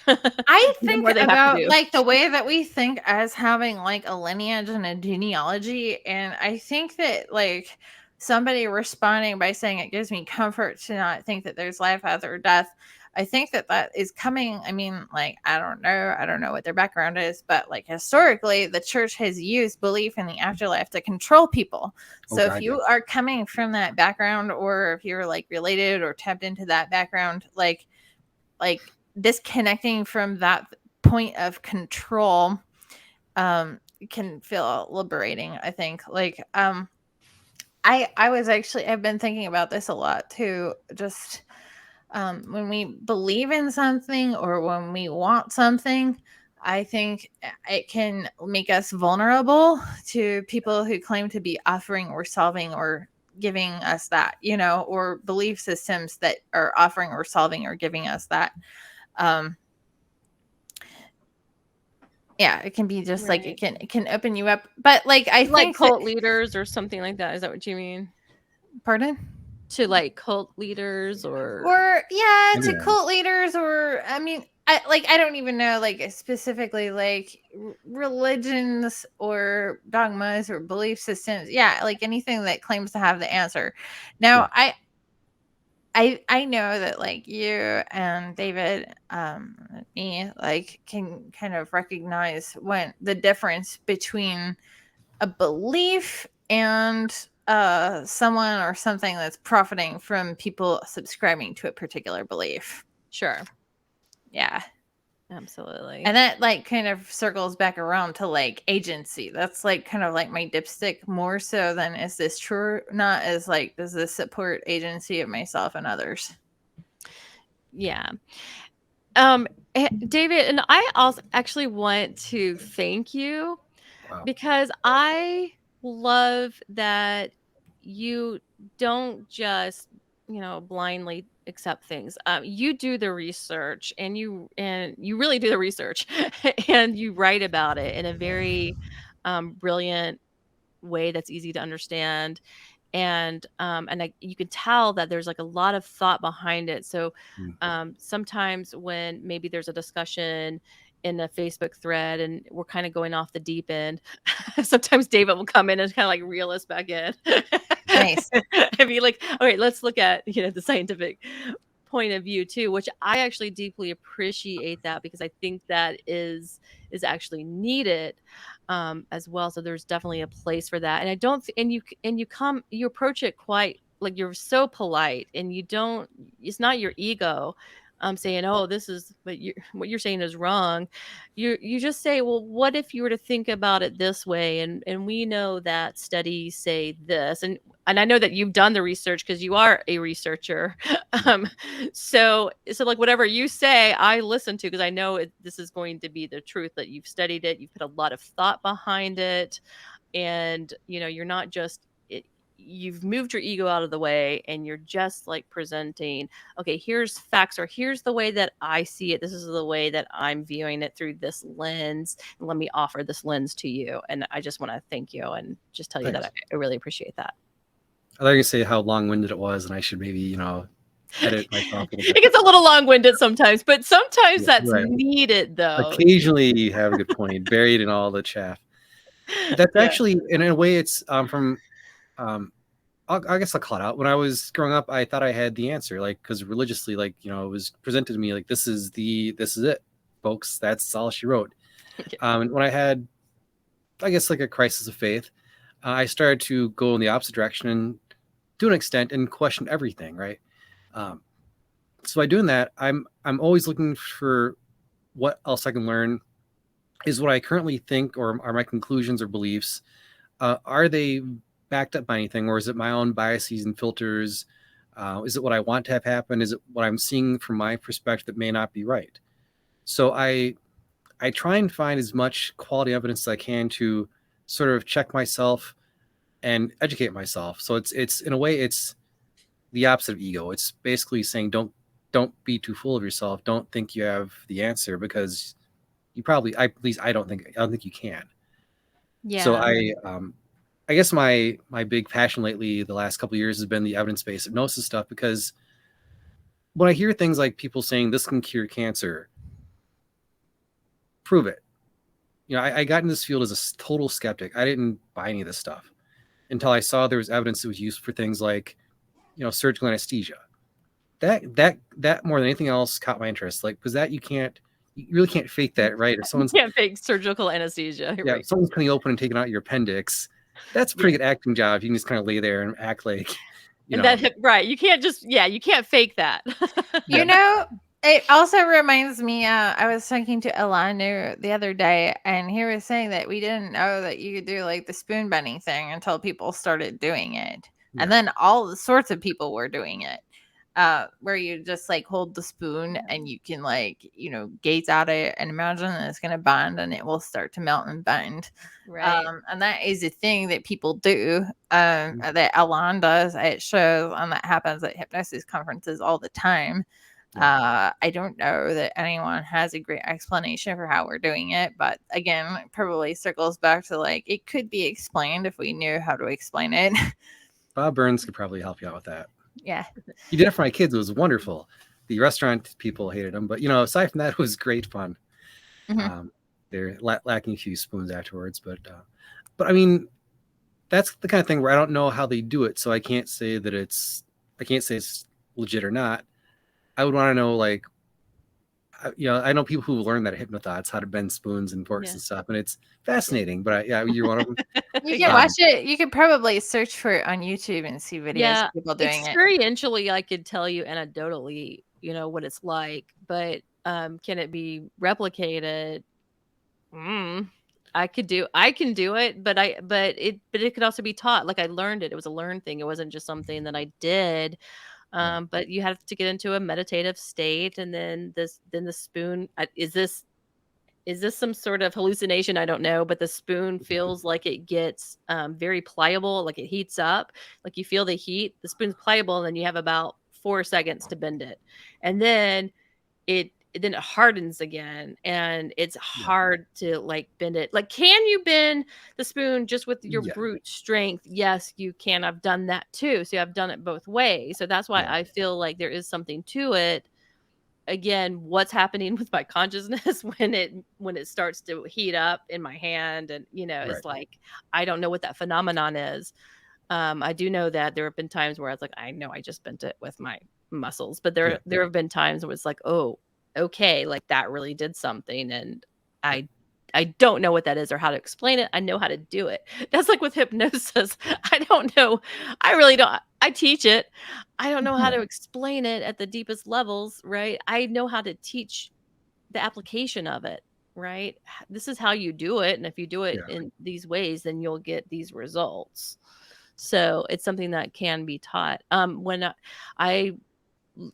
I think about like the way that we think as having like a lineage and a genealogy, and I think that like somebody responding by saying it gives me comfort to not think that there's life after death, I think that is coming. I mean, like, I don't know what their background is, but like historically the church has used belief in the afterlife to control people. So if you are coming from that background, or if you're like related or tapped into that background, like disconnecting from that point of control can feel liberating, I think. Like I've been thinking about this a lot too, just when we believe in something or when we want something, I think it can make us vulnerable to people who claim to be offering or solving or giving us that, or belief systems that are offering or solving or giving us that. Yeah, it can be just like it can open you up, but like I
like
think
cult leaders or something like that. Is that what you mean?
Pardon?
To like cult leaders or
to cult leaders, or I mean, I don't even know like specifically like religions or dogmas or belief systems. Yeah, like anything that claims to have the answer. Now, I know that like you and David, me, like can kind of recognize when the difference between a belief and someone or something that's profiting from people subscribing to a particular belief.
Sure.
Yeah.
Absolutely.
And that like kind of circles back around to like agency. That's like kind of like my dipstick more so than is this true or not, as like does this support agency of myself and others?
Yeah. David, and I also actually want to thank you because I love that you don't just, blindly accept things. You do the research and you really do the research and you write about it in a very brilliant way that's easy to understand. And you can tell that there's like a lot of thought behind it. So sometimes when maybe there's a discussion in a Facebook thread and we're kind of going off the deep end, sometimes David will come in and kind of like reel us back in.
Nice.
I mean, like, all right, let's look at the scientific point of view too, which I actually deeply appreciate that because I think that is actually needed as well. So there's definitely a place for that. And I don't and you approach it quite like you're so polite and you don't, it's not your ego. saying, "Oh, this is what you're saying is wrong." You just say, "Well, what if you were to think about it this way?" And we know that studies say this, and I know that you've done the research because you are a researcher. um, so like whatever you say, I listen to because I know this is going to be the truth, that you've studied it, you've put a lot of thought behind it, and you're not just it, you've moved your ego out of the way, and you're just like presenting, okay, here's facts, or here's the way that I see it, this is the way that I'm viewing it through this lens, and let me offer this lens to you. And I just want to thank you and just tell you that
Thanks.
I really appreciate that.
I thought you were gonna say how long-winded it was, and I should maybe, edit myself a little bit.
It gets a little long-winded sometimes, but sometimes
Yeah,
that's
right.
needed, though.
Occasionally, you have a good point buried in all the chaff. That's
Yeah.
actually, in a way, it's from. I guess I'll call it out. When I was growing up, I thought I had the answer, like, because religiously, like, it was presented to me like this is it, folks. That's all she wrote. And when I had, I guess, like a crisis of faith, I started to go in the opposite direction and, to an extent, and question everything. Right. So by doing that, I'm always looking for what else I can learn. Is what I currently think, or are my conclusions or beliefs, are they backed up by anything, or is it my own biases and filters? Is it what I want to have happen? Is it what I'm seeing from my perspective that may not be right? So I try and find as much quality evidence as I can to sort of check myself and educate myself. So it's in a way, it's the opposite of ego. It's basically saying don't be too full of yourself. Don't think you have the answer, because you probably, at least I don't think you can. So I guess my big passion lately, the last couple of years, has been the evidence-based hypnosis stuff, because when I hear things like people saying this can cure cancer, prove it. I got in this field as a total skeptic. I didn't buy any of this stuff until I saw there was evidence that was used for things like, surgical anesthesia. That more than anything else caught my interest. Like, because that you really can't fake that, right? If someone's,
You can't fake surgical anesthesia,
yeah,
right?
if someone's cutting open and taking out your appendix, that's a pretty good acting job. You can just kind of lay there and act like,
And that, right? You can't just, you can't fake that.
It also reminds me, I was talking to Alanu the other day, and he was saying that we didn't know that you could do like the spoon bending thing until people started doing it.
Yeah.
And then all the sorts of people were doing it, where you just like hold the spoon and you can like, gaze at it and imagine that it's going to bend and it will start to melt and bend.
Right.
And that is a thing that people do, that Alan does at shows, and that happens at hypnosis conferences all the time. I don't know that anyone has a great explanation for how we're doing it, but again, it probably circles back to like it could be explained if we knew how to explain it.
Bob Burns could probably help you out with that.
Yeah.
He did it for my kids. It was wonderful. The restaurant people hated him, but aside from that, it was great fun.
Mm-hmm.
They're lacking a few spoons afterwards, but I mean, that's the kind of thing where I don't know how they do it, so I can't say it's legit or not. I would want to know, like, I know people who learn that at Hypnothoughts, how to bend spoons and forks and stuff, and it's fascinating. But you're one of them.
You can watch it. You could probably search for it on YouTube and see videos of people doing it.
Experientially, I could tell you anecdotally, what it's like, but can it be replicated? I can do it, but it could also be taught. Like, I learned it. It was a learned thing. It wasn't just something that I did. But you have to get into a meditative state, and then the spoon, is this some sort of hallucination? I don't know, but the spoon feels like it gets very pliable, like it heats up, like you feel the heat. The spoon's pliable, and then you have about 4 seconds to bend it, and then it hardens again, and it's hard to like bend it. Like, can you bend the spoon just with your brute strength? Yes, you can. I've done that too. So I've done it both ways. So that's why I feel like there is something to it. Again, what's happening with my consciousness when it starts to heat up in my hand, and it's like, I don't know what that phenomenon is. I do know that there have been times where I was like, I know I just bent it with my muscles, but there have been times where it's like, oh, okay, like that really did something, and I don't know what that is or how to explain it. I know how to do it. That's like with hypnosis. I don't know. I really don't. I teach it. I don't know how
Yeah.
to explain it at the deepest levels, right? I know how to teach the application of it, right? This is how you do it, and if you do it
Yeah.
in these ways, then you'll get these results. So it's something that can be taught. When I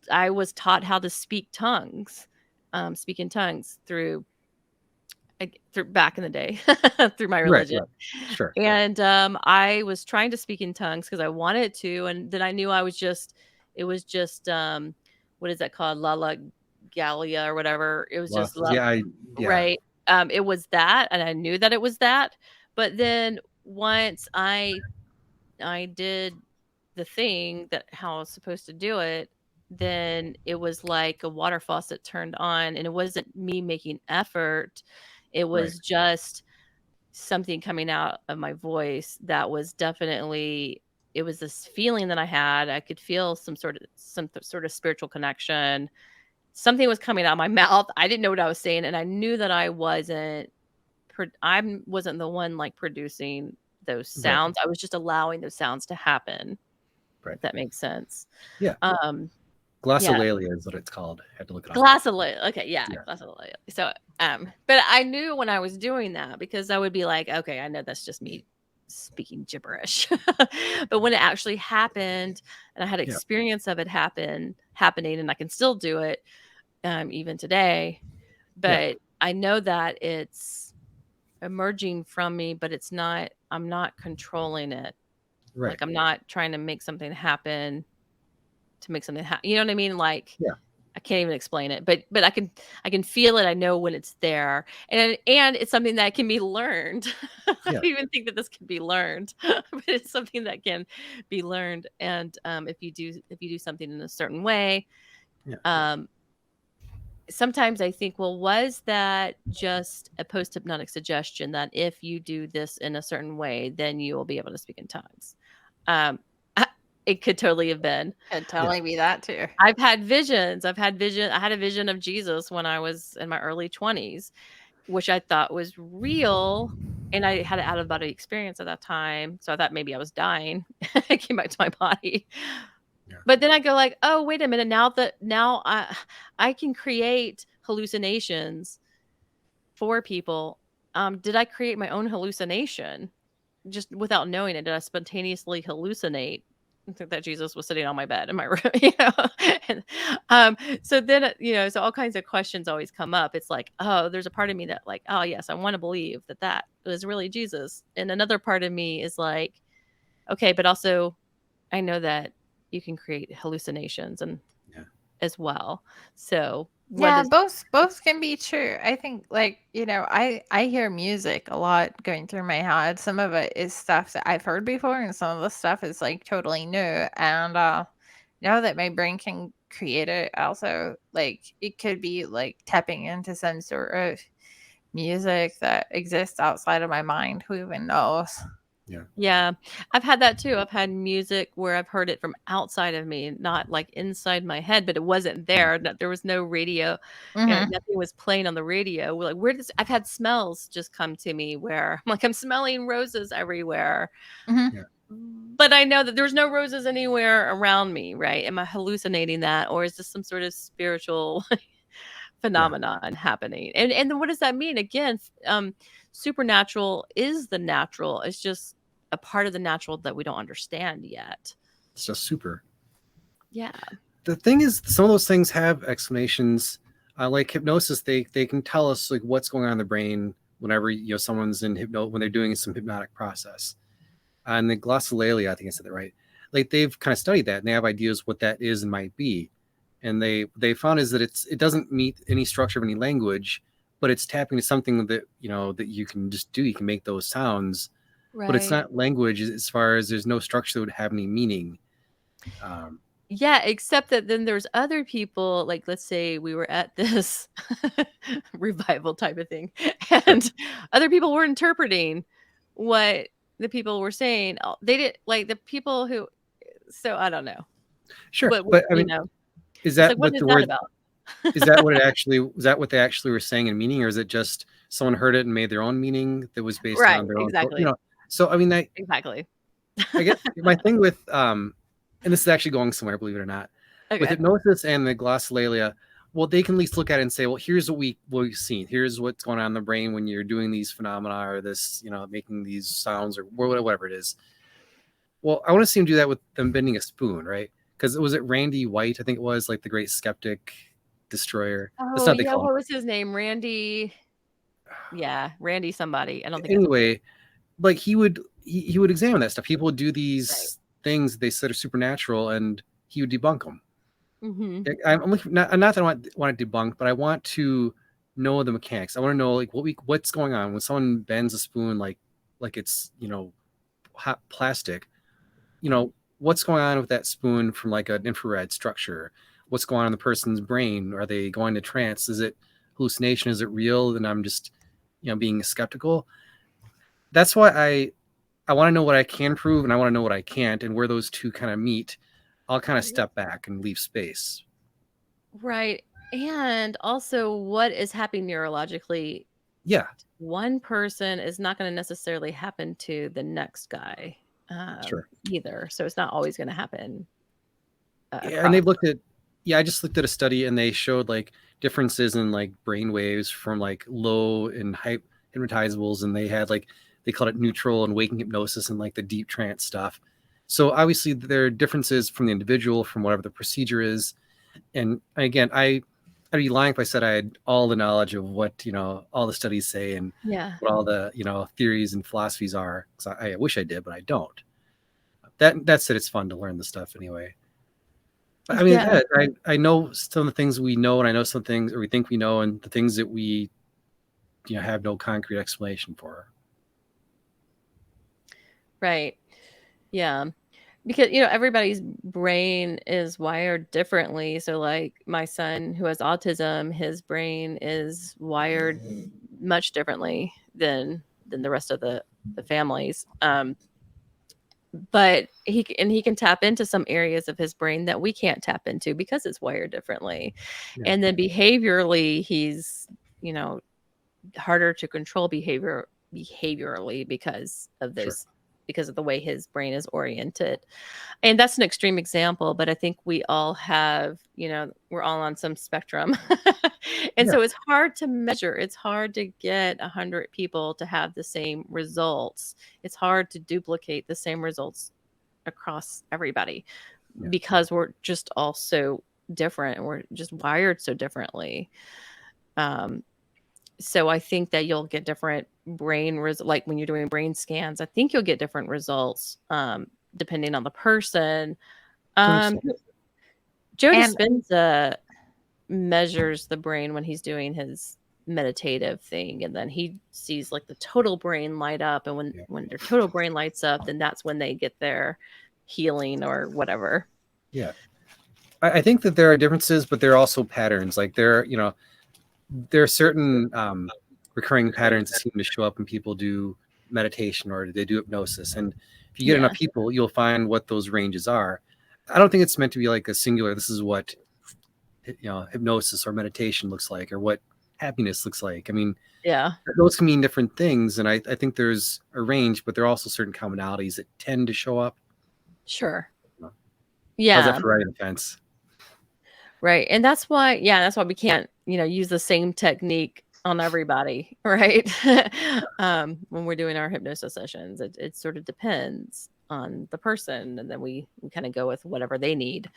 I was taught how to speak tongues, speak in tongues through back in the day through my
Right.
religion.
Right. Sure.
And I was trying to speak in tongues because I wanted to, and then I knew it was just what is that called? Lala Galia or whatever. It was just
Yeah. Yeah.
right. It was that, and I knew that it was that. But then once I did the thing that how I was supposed to do it, then it was like a water faucet turned on, and it wasn't me making effort. It
Right.
was just something coming out of my voice that was definitely it was this feeling that I had. I could feel some sort of spiritual connection. Something was coming out of my mouth. I didn't know what I was saying, and I knew that I wasn't the one like producing those
Right.
sounds. I was just allowing those sounds to happen,
Right.
if that makes sense.
Yeah.
Um, yeah,
Glossolalia is what it's called. Had to look it up.
glossolalia. Okay, yeah,
Yeah.
glossolalia. So, but I knew when I was doing that because I would be like, okay, I know that's just me speaking gibberish. But when it actually happened and I had
Yeah.
experience of it happening, and I can still do it even today,
Yeah.
but I know that it's emerging from me, but I'm not controlling it.
Right.
Like I'm not trying to make something happen to make something happen. You know what I mean? Like
Yeah.
I can't even explain it, but I can feel it. I know when it's there, and it's something that can be learned. I
Yeah.
even think that this can be learned, but it's something that can be learned. And if you do something in a certain way,
Yeah.
um, sometimes I think, well, was that just a post hypnotic suggestion that if you do this in a certain way, then you will be able to speak in tongues? Um, it could totally have been.
Could
Yeah.
totally be that too.
I've had visions. I had a vision of Jesus when I was in my early 20s, which I thought was real. And I had an out of body experience at that time. So I thought maybe I was dying. I came back to my body.
Yeah.
But then I go like, oh, wait a minute. Now I can create hallucinations for people. Did I create my own hallucination just without knowing it? Did I spontaneously hallucinate? I think that Jesus was sitting on my bed in my room, you know. And, so then, so all kinds of questions always come up. It's like, oh, there's a part of me that like, oh yes, I want to believe that that was really Jesus, and another part of me is like, okay, but also I know that you can create hallucinations and
Yeah.
as well. So what
Yeah,
is
both can be true. I think like, I hear music a lot going through my head. Some of it is stuff that I've heard before and some of the stuff is like totally new. And now that my brain can create it also, like it could be like tapping into some sort of music that exists outside of my mind. Who even knows?
Yeah.
Yeah, I've had that too. I've had music where I've heard it from outside of me, not like inside my head, but it wasn't there. There was no radio.
Hmm.
Nothing was playing on the radio. We're like, I've had smells just come to me where I'm like, I'm smelling roses everywhere.
Hmm.
Yeah.
But I know that there's no roses anywhere around me, right? Am I hallucinating that? Or is this some sort of spiritual
Yeah.
phenomenon happening? And then what does that mean? Again, supernatural is the natural. It's just a part of the natural that we don't understand yet.
It's just super.
Yeah.
The thing is, some of those things have explanations. Like hypnosis, they can tell us like what's going on in the brain whenever someone's in when they're doing some hypnotic process. And the glossolalia, I think I said that right. Like they've kind of studied that and they have ideas what that is and might be. And they found is that it doesn't meet any structure of any language, but it's tapping to something that that you can just do. You can make those sounds, but it's
Right.
not language as far as there's no structure that would have any meaning.
Yeah, except that then there's other people, like let's say we were at this revival type of thing, and other people were interpreting what the people were saying. They did like the people who, so I don't know.
Sure,
But
but I mean, is
it's
that
like, what
what
is
the
that
word?
about?
Is that what it actually? Was that what they actually were saying in meaning, or is it just someone heard it and made their own meaning that was based
Right,
on their own?
exactly.
So I mean,
Exactly.
I guess my thing with and this is actually going somewhere, believe it or not, with
Okay.
hypnosis and the glossolalia, well, they can at least look at it and say, well, here's what we've seen. Here's what's going on in the brain when you're doing these phenomena or this, making these sounds or whatever it is. Well, I want to see him do that with them bending a spoon, right? Because was it Randy White? I think it was, like the great skeptic destroyer. That's
Oh,
not what they
yeah,
call him.
what was his name? Randy. Yeah, Randy somebody. I don't think
Anyway, like he would examine that stuff. People would do these
Right.
things they said are supernatural, and he would debunk them.
Mm-hmm.
I'm looking, not that I want to debunk, but I want to know the mechanics. I want to know like what's going on when someone bends a spoon like it's hot plastic. What's going on with that spoon from like an infrared structure? What's going on in the person's brain? Are they going to trance? Is it hallucination? Is it real? And I'm just being skeptical. That's why I want to know what I can prove, and I want to know what I can't, and where those two kind of meet. I'll kind of step back and leave space.
Right. And also what is happening neurologically.
Yeah.
One person is not going to necessarily happen to the next guy
Sure.
either. So it's not always going to happen.
And they've looked at, I just looked at a study, and they showed like differences in like brain waves from like low and high hypnotizables, and they had like, they called it neutral and waking hypnosis and like the deep trance stuff. So obviously there are differences from the individual, from whatever the procedure is. And again, I'd be lying if I said I had all the knowledge of what, all the studies say and what all the, theories and philosophies are. Because I wish I did, but I don't. That said, it's fun to learn the stuff anyway. But, I mean, I know some of the things we know, and I know some things, or we think we know, and the things that we, have no concrete explanation for.
Right. Yeah. Because, everybody's brain is wired differently. So like my son who has autism, his brain is wired much differently than the rest of the families. But he can tap into some areas of his brain that we can't tap into because it's wired differently.
Yeah.
And then behaviorally, he's, harder to control behaviorally because of those, because of the way his brain is oriented. And that's an extreme example, but I think we all have, we're all on some spectrum. And so it's hard to measure. It's hard to get 100 people to have the same results. It's hard to duplicate the same results across everybody because we're just all so different. We're just wired so differently. So I think that you'll get different like when you're doing brain scans, I think you'll get different results depending on the person. Joe Dispenza measures the brain when he's doing his meditative thing, and then he sees like the total brain light up, and when their total brain lights up, then that's when they get their healing or whatever.
Yeah. I think that there are differences, but there are also patterns. Like there are certain recurring patterns that seem to show up when people do meditation or they do hypnosis. And if you get enough people, you'll find what those ranges are. I don't think it's meant to be like a singular, this is what hypnosis or meditation looks like, or what happiness looks like. I mean, those can mean different things. And I think there's a range, but there are also certain commonalities that tend to show up.
Sure.
How's that for riding the fence?
Right. And that's why we can't, use the same technique on everybody, right? When we're doing our hypnosis sessions, it sort of depends on the person, and then we kind of go with whatever they need.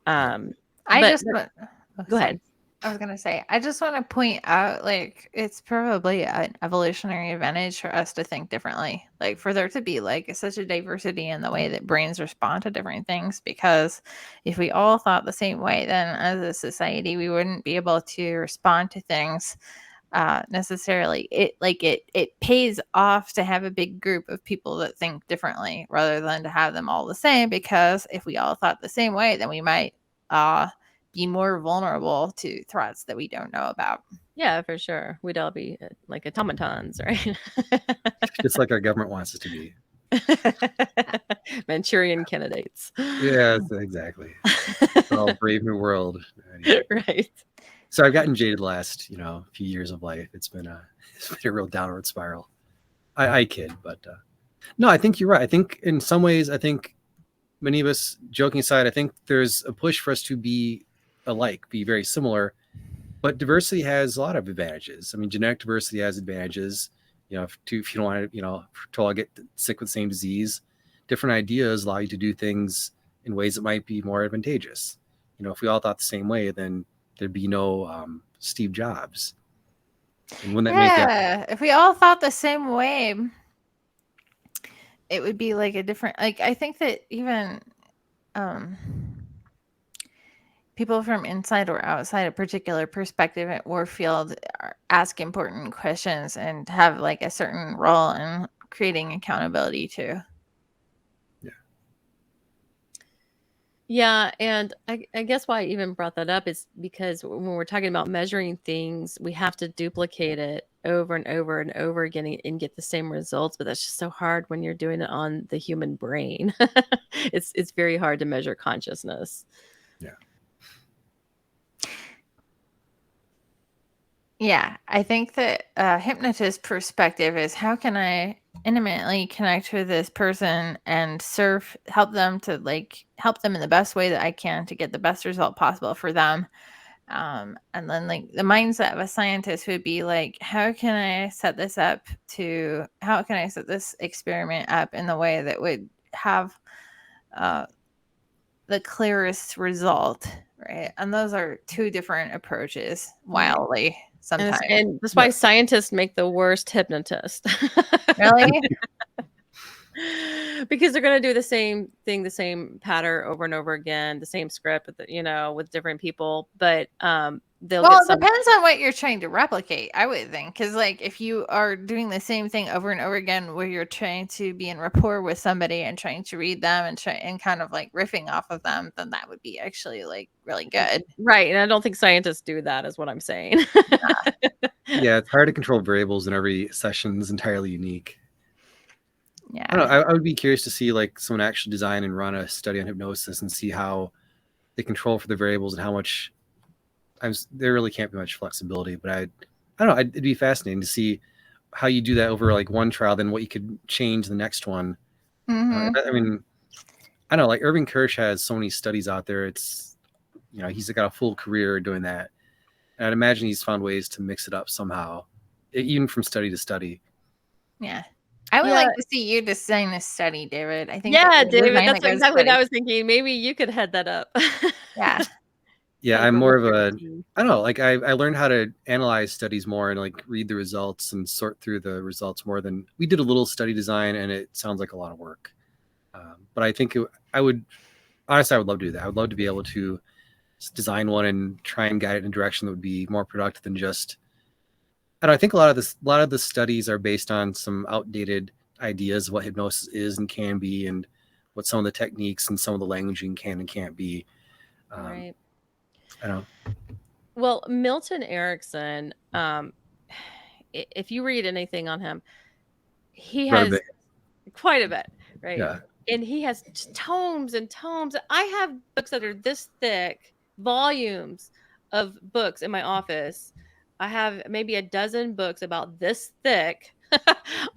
Go ahead. I was going to say, I just want to point out, like, it's probably an evolutionary advantage for us to think differently. Like, for there to be, like, such a diversity in the way that brains respond to different things. Because if we all thought the same way, then as a society, we wouldn't be able to respond to things necessarily. It pays off to have a big group of people that think differently rather than to have them all the same. Because if we all thought the same way, then we might be more vulnerable to threats that we don't know about.
Yeah, for sure. We'd all be like automatons, right?
Just like our government wants us to be.
Manchurian candidates.
Yeah, exactly. It's all Brave New World. Anyway.
Right.
So I've gotten jaded the last, few years of life. It's been a real downward spiral. I kid, but no, I think you're right. I think in some ways, many of us, joking aside, I think there's a push for us to be alike, be very similar. But diversity has a lot of advantages. I mean, genetic diversity has advantages. If you don't want to, to all get sick with the same disease, different ideas allow you to do things in ways that might be more advantageous. If we all thought the same way, then there'd be no Steve Jobs. And wouldn't that make it?
If we all thought the same way, it would be like a different, like, I think that even people from inside or outside a particular perspective or field ask important questions and have like a certain role in creating accountability too.
Yeah, and I guess why I even brought that up is because when we're talking about measuring things, we have to duplicate it over and over and over again and get the same results. But that's just so hard when you're doing it on the human brain. It's very hard to measure consciousness.
Yeah.
Yeah, I think that hypnotist perspective is, how can I intimately connect with this person and help them in the best way that I can to get the best result possible for them. And then like the mindset of a scientist would be like, how can I set this experiment up in the way that would have the clearest result, right? And those are two different approaches, wildly sometimes.
And that's why scientists make the worst hypnotist.
Really?
Because they're going to do the same thing, the same pattern over and over again, the same script, with different people. But it
depends on what you're trying to replicate, I would think. Because like if you are doing the same thing over and over again, where you're trying to be in rapport with somebody and trying to read them and kind of like riffing off of them, then that would be actually like really good.
Right. And I don't think scientists do that, is what I'm saying.
Yeah, it's hard to control variables, and every session is entirely unique.
Yeah,
I don't know. I would be curious to see like someone actually design and run a study on hypnosis and see how they control for the variables and how much. There really can't be much flexibility, but I don't know. It'd be fascinating to see how you do that over like one trial, then what you could change the next one.
Mm-hmm.
I mean, I don't know. Like Irving Kirsch has so many studies out there. It's he's got a full career doing that, and I'd imagine he's found ways to mix it up somehow, even from study to study.
Yeah. I would like to see you design this study, David. I think
David, that's exactly what I was thinking. Maybe you could head that up.
Yeah.
Yeah, I'm more of a, I don't know, like I learned how to analyze studies more and like read the results and sort through the results more than we did a little study design, and it sounds like a lot of work. But I think I would love to do that. I would love to be able to design one and try and guide it in a direction that would be more productive than just, I think a lot of the studies are based on some outdated ideas of what hypnosis is and can be, and what some of the techniques and some of the languaging can and can't be.
Right.
I don't know.
Well, Milton Erickson, if you read anything on him, he has quite a bit, right?
Yeah.
And he has tomes and tomes. I have books that are this thick, volumes of books in my office. I have maybe a dozen books about this thick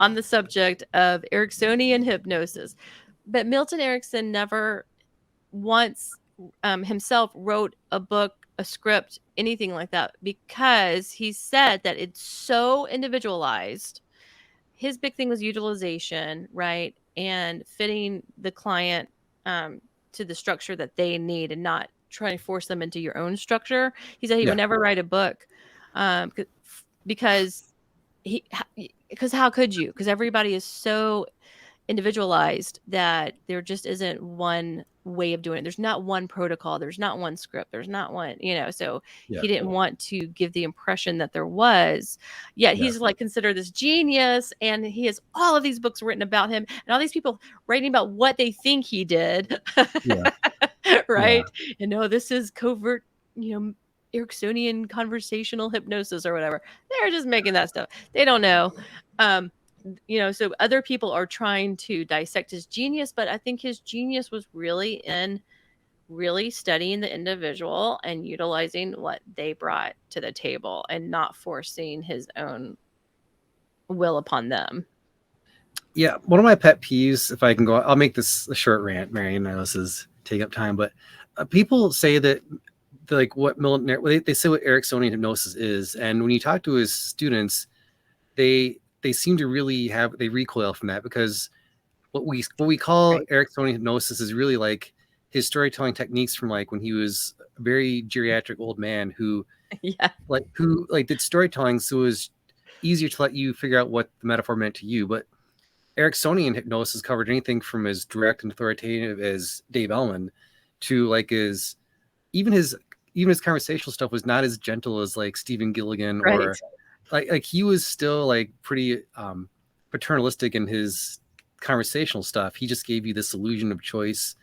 on the subject of Ericksonian hypnosis. But Milton Erickson never once himself wrote a book, a script, anything like that, because he said that it's so individualized. His big thing was utilization, right? And fitting the client to the structure that they need and not trying to force them into your own structure. He said he would never write a book because how could you? Because everybody is so individualized that there just isn't one way of doing it. There's not one protocol. There's not one script. There's not one, so he didn't want to give the impression that there was. Yet he's like considered this genius, and he has all of these books written about him and all these people writing about what they think he did. Right. And no, this is covert, Ericksonian conversational hypnosis or whatever. They're just making that stuff. They don't know. So other people are trying to dissect his genius, but I think his genius was really in really studying the individual and utilizing what they brought to the table and not forcing his own will upon them.
Yeah, one of my pet peeves, if I can go, I'll make this a short rant, Marion. I know this is taking up time, but people say that like what they say what Ericksonian hypnosis is, and when you talk to his students, they seem to really they recoil from that, because what we call
Right.
Ericksonian hypnosis is really like his storytelling techniques from like when he was a very geriatric old man who
Yeah.
who did storytelling, so it was easier to let you figure out what the metaphor meant to you. But Ericksonian hypnosis covered anything from as direct and authoritative as Dave Ellman to like even his conversational stuff was not as gentle as like Stephen Gilligan,
Right.
or like he was still like pretty paternalistic in his conversational stuff. He just gave you this illusion of choice,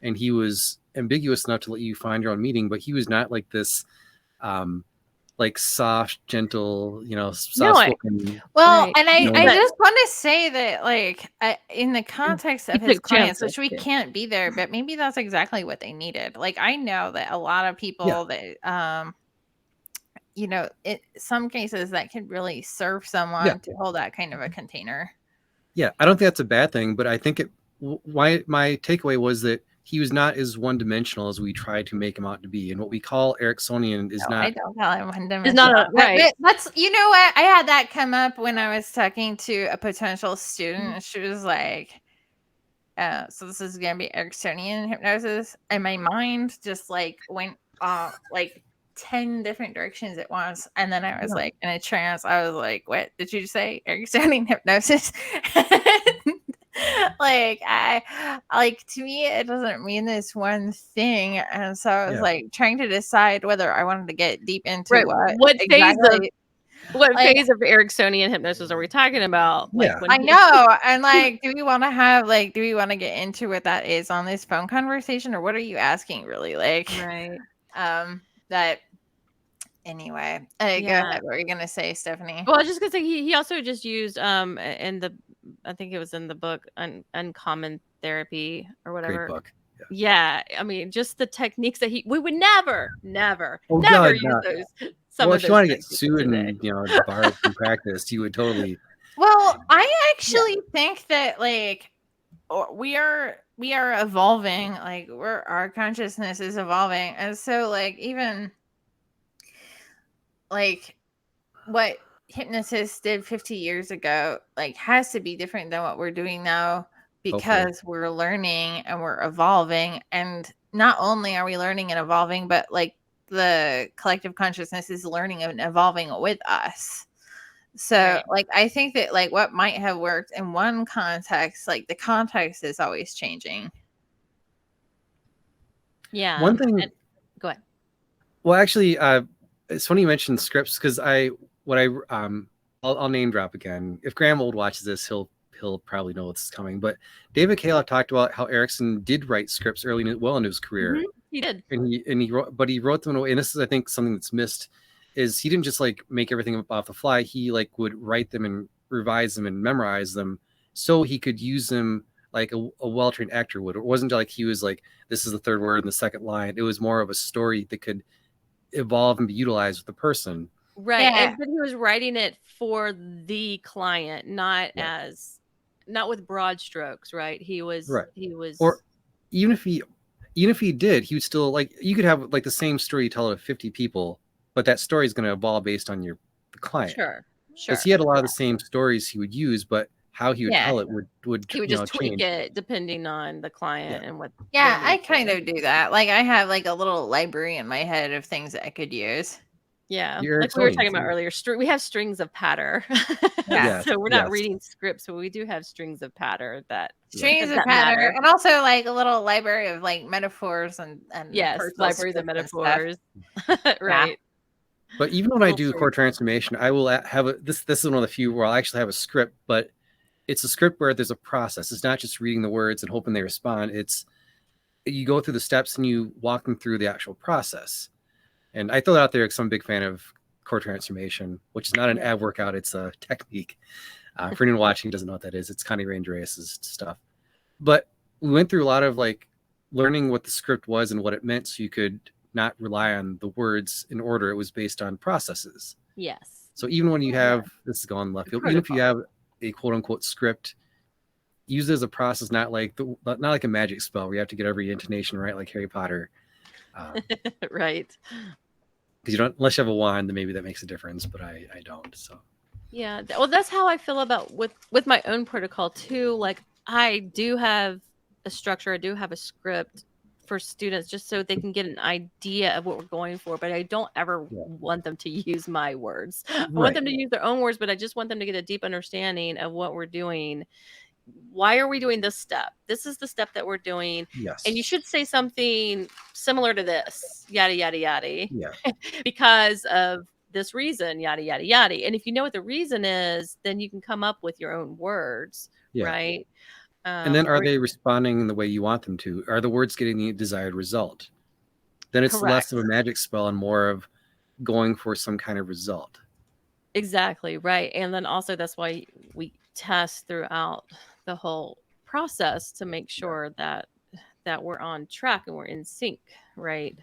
and he was ambiguous enough to let you find your own meaning, but he was not like this like soft, gentle, soft spoken.
Well,
Right.
and I
But
just want to say that, like, in the context
He
of his
took
clients,
chances
which we
too.
can't be there, but maybe that's exactly what they needed. Like, I know that a lot of
yeah,
people that, in some cases that could really serve
yeah,
someone to hold that kind of a container.
yeah. I don't think that's a bad thing, but I think why my takeaway was that he was not as one dimensional as we tried to make him out to be, and what we call Ericksonian is
No, I
not.
don't call him one
It's not
dimensional.
right.
But that's, you know what? I had that come up when I was talking to a potential student. And she was like, so this is gonna be Ericksonian hypnosis, and my mind just like went like 10 different directions at once, and then I was
Yeah.
like in a trance. I was like, what did you say? Ericksonian hypnosis? Like, to me it doesn't mean this one thing, and so I was
Yeah.
like trying to decide whether I wanted to get deep into
Right. What phase of
exactly. Like,
Ericksonian hypnosis are we talking about? Like
Yeah.
when
I
he
know, and like, do we want to get into what that is on this phone conversation, or what are you asking really? Like,
Right.
that anyway. Go
Yeah.
ahead. What were you gonna say, Stephanie?
Well, I was just gonna say he also just used in the I think it was in the book Uncommon Therapy or
Great
whatever.
book.
Yeah, I mean, just the techniques that we would never,
Oh
never
God,
use
no.
those some
Well,
of
if you
those
want to get
techniques
sued
today.
and barred from practice, you would totally.
Well, I
Yeah.
actually think that like we are evolving. Like, our consciousness is evolving, and so like even like what hypnotists did 50 years ago like has to be different than what we're doing now,
Hopefully.
because we're learning and we're evolving, and not only are we learning and evolving, but like the collective consciousness is learning and evolving with us. So
Right.
like I think that like what might have worked in one context, like the context is always changing.
Yeah.
One thing.
And go ahead.
Well, actually, it's funny you mentioned scripts, because I'll name drop again. If Graham Old watches this, he'll probably know what's coming. But David Kayla talked about how Erickson did write scripts well into his career,
He did.
and he wrote them in a way. And this is, I think, something that's missed, is he didn't just like make everything up off the fly. He like would write them and revise them and memorize them so he could use them like a well-trained actor would. It wasn't like he was like, this is the third word in the second line. It was more of a story that could evolve and be utilized with the person.
Right.
Yeah.
But he was writing it for the client, not with broad strokes, right? He was
Or even if he did, he would still, like, you could have like the same story you tell to 50 people, but that story is going to evolve based on the client.
Sure.
Because he had a lot of the same stories he would use, but how he would tell it would
He would just tweak
change.
it depending on the client and what.
Yeah, I kind of do that. Like, I have like a little library in my head of things that I could use.
Yeah,
You're
like we were
Ericksonian,
talking about
too.
earlier, we have strings of patter.
Yeah.
So we're not
Yes.
reading scripts, but we do have strings of patter that
Strings of
that
patter,
matter.
and also like a little library of like metaphors and
Yes,
personal
libraries of
scripts and stuff.
metaphors. Right.
But even when I
Little
do core
stories.
transformation, I will have this is one of the few where I'll actually have a script, but it's a script where there's a process. It's not just reading the words and hoping they respond. It's you go through the steps and you walk them through the actual process. And I throw that out there because I'm a big fan of core transformation, which is not an ab workout. It's a technique. For anyone watching who doesn't know what that is, it's Connie Ray Andreas's stuff. But we went through a lot of like learning what the script was and what it meant, so you could not rely on the words in order. It was based on processes.
Yes.
So even when you have, this is going left field, even if you have a quote unquote script, use it as a process, not like a magic spell where you have to get every intonation right like Harry Potter.
Right.
Because you don't, unless you have a wand, then maybe that makes a difference. But I don't. So
Yeah. Well, that's how I feel about with my own protocol too. Like I do have a structure, I do have a script for students just so they can get an idea of what we're going for, but I don't ever
yeah,
want them to use my words. I want
right,
them to use their own words, but I just want them to get a deep understanding of what we're doing. Why are we doing this step? This is the step that we're doing. And you
yes,
should say something similar to this, yada, yada, yada,
yeah,
because of this reason, yada, yada, yada. And if you know what the reason is, then you can come up with your own words,
yeah.
right?
And then are
Or
they responding the way you want them to? Are the words getting the desired result? Then it's less of a
correct.
magic spell and more of going for some kind of result.
Exactly, right. And then also that's why we test throughout the whole process to make
Yeah,
sure that we're on track and we're in sync, right?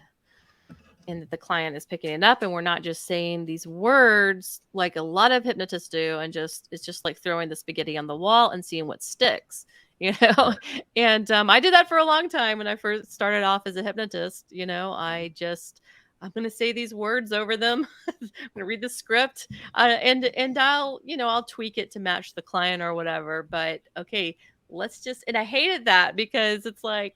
And that the client is picking it up and we're not just saying these words like a lot of hypnotists do and just it's just like throwing the spaghetti on the wall and seeing what sticks, you know.
right,
And I did that for a long time when I first started off as a hypnotist. I'm going to say these words over them. I'm going to read the script, and I'll tweak it to match the client or whatever. But okay, let's just. And I hated that because it's like,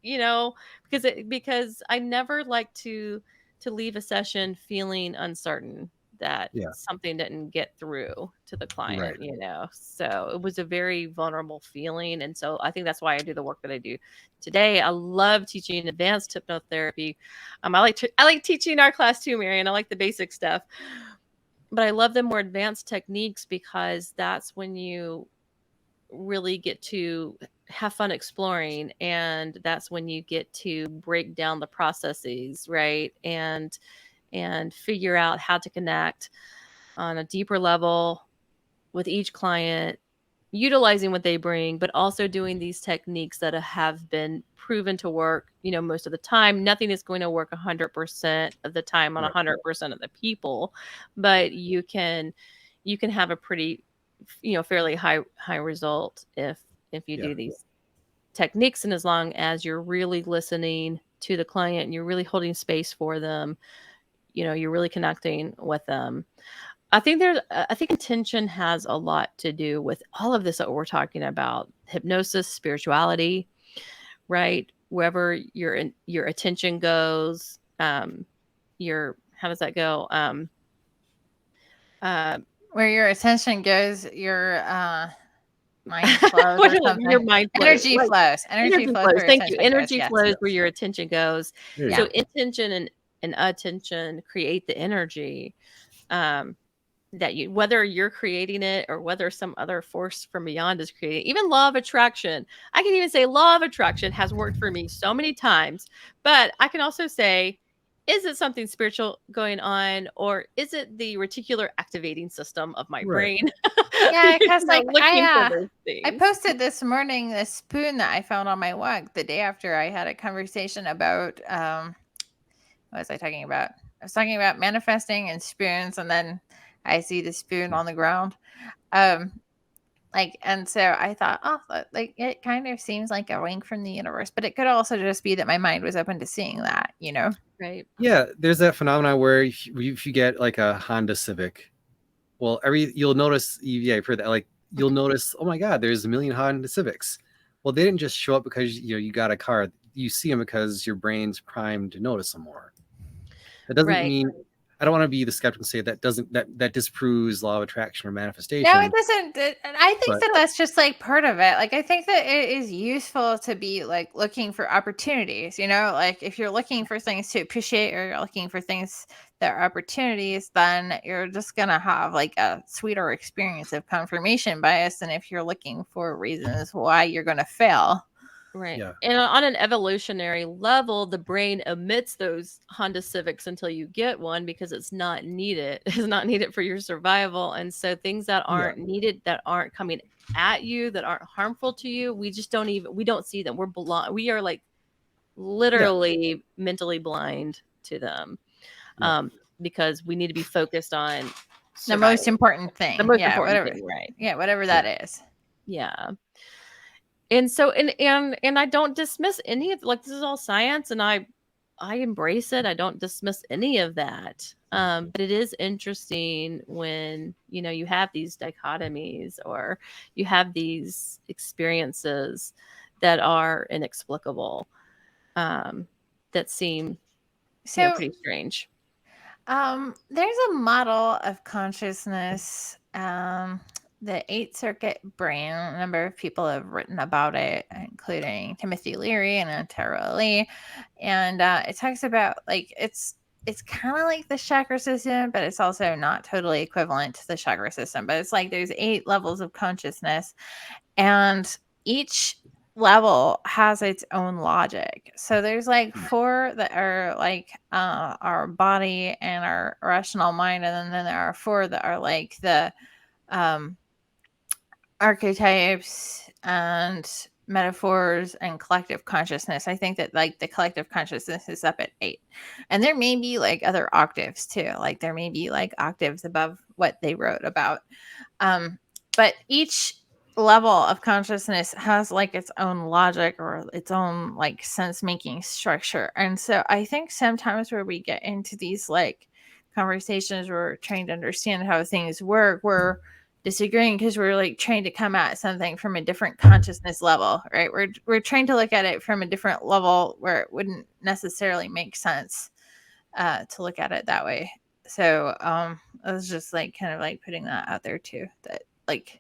you know, because I never like to leave a session feeling uncertain that
yeah,
something didn't get through to the
right.
client, you know. So it was a very vulnerable feeling, and so I think that's why I do the work that I do today. I love teaching advanced hypnotherapy. I like teaching our class too, Marion. I like the basic stuff, but I love the more advanced techniques because that's when you really get to have fun exploring, and that's when you get to break down the processes, right? And figure out how to connect on a deeper level with each client, utilizing what they bring, but also doing these techniques that have been proven to work, most of the time. Nothing is going to work 100% of the time on
Right.
100% of the people, but you can have a pretty, fairly high result if you
Yeah.
do these techniques, and as long as you're really listening to the client and you're really holding space for them, you're really connecting with them. I think intention has a lot to do with all of this that we're talking about: hypnosis, spirituality, right? Wherever your attention goes, your how does that go? Uh,
Where your attention goes, your mind flows or
your
something.
mind flows,
Energy
right?
flows. Energy
Energy
flows
flows.
where your
Thank you.
attention goes.
Energy
Yes.
flows where your attention goes.
There you
So
go.
intention and attention create the energy. Um, that whether you're creating it or whether some other force from beyond is creating, even law of attraction. I can even say law of attraction has worked for me so many times, but I can also say, is it something spiritual going on, or is it the reticular activating system of my
Right.
brain?
Yeah, because like
Looking for those
I
things.
posted this morning this spoon that I found on my walk the day after I had a conversation about what was I talking about? I was talking about manifesting and spoons, and then I see the spoon
Yeah.
on the ground. Um and so I thought, oh, like it kind of seems like a wink from the universe, but it could also just be that my mind was open to seeing that, you know?
Right.
Yeah, there's that phenomenon where if you get like a Honda Civic, well, you'll notice, yeah, for that, like you'll notice, oh my God, there's a million Honda Civics. Well, they didn't just show up because you got a car. You see them because your brain's primed to notice them more. That doesn't
Right.
mean, I don't want to be the skeptic and say that disproves law of attraction or
No,
manifestation.
it doesn't. I think
But
that that's just like part of it. Like, I think that it is useful to be like looking for opportunities, like if you're looking for things to appreciate or you're looking for things that are opportunities, then you're just going to have like a sweeter experience of confirmation bias than if you're looking for reasons why you're going to fail.
Right.
yeah,
And on an evolutionary level, the brain omits those Honda Civics until you get one because it's not needed. It's not needed for your survival. And so things that
yeah,
aren't needed, that aren't coming at you, that aren't harmful to you, we don't see them. We're blind. We are like
yeah,
literally mentally blind to them,
yeah,
because we need to be focused on
The most
survival.
important
The
thing.
most
Yeah,
important
whatever.
thing, right?
Yeah, whatever
yeah.
that is.
Yeah. And so and I don't dismiss any of, like, this is all science, and I embrace it. I don't dismiss any of that. But it is interesting when, you have these dichotomies, or you have these experiences that are inexplicable, that seem,
So,
pretty strange.
there's a model of consciousness, the Eighth Circuit brain. A number of people have written about it, including Timothy Leary and Tara Lee, and it talks about, like, it's kind of like the chakra system, but it's also not totally equivalent to the chakra system. But it's like there's 8 levels of consciousness, and each level has its own logic. So there's like 4 that are like our body and our rational mind, and then there are 4 that are like the um archetypes and metaphors and collective consciousness. I think that like the collective consciousness is up at 8. And there may be like other octaves too. Like there may be like octaves above what they wrote about. But each level of consciousness has like its own logic or its own like sense making structure. And so I think sometimes where we get into these like conversations where we're trying to understand how things work, we're disagreeing because we're like trying to come at something from a different consciousness level, right? We're trying to look at it from a different level where it wouldn't necessarily make sense to look at it that way. So I was just like kind of like putting that out there too, that like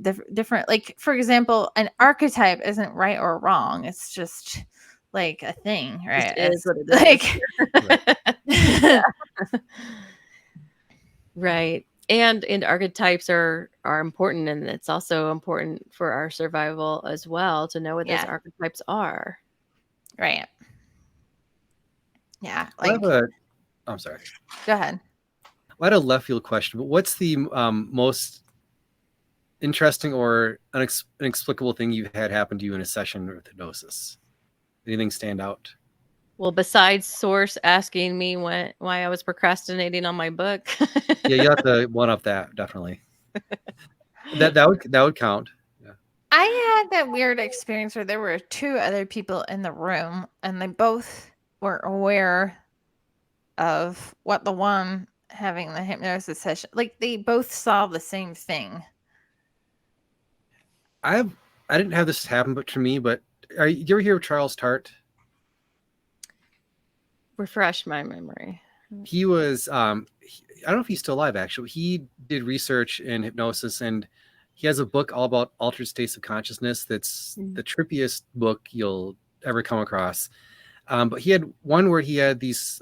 different, like for example, an archetype isn't right or wrong. It's just like a thing, right?
Just is
It's
what it is.
like
Right. And archetypes are important, and it's also important for our survival as well to know what those
yeah,
archetypes are.
right. Yeah,
Well,
like
I'm sorry.
go ahead.
I had a left field question, but what's the most interesting or inexplicable thing you've had happen to you in a session with hypnosis? Anything stand out?
Well, besides Source asking me why I was procrastinating on my book.
Yeah, you have to one up that, definitely. That would count. Yeah.
I had that weird experience where there were 2 other people in the room and they both were aware of what the one having the hypnosis session, like they both saw the same thing.
I didn't have this happen, but to me. But you ever hear of Charles Tart?
Refresh my memory.
He was I don't know if he's still alive. Actually, he did research in hypnosis, and he has a book all about altered states of consciousness. That's the trippiest book you'll ever come across. But he had one where he had these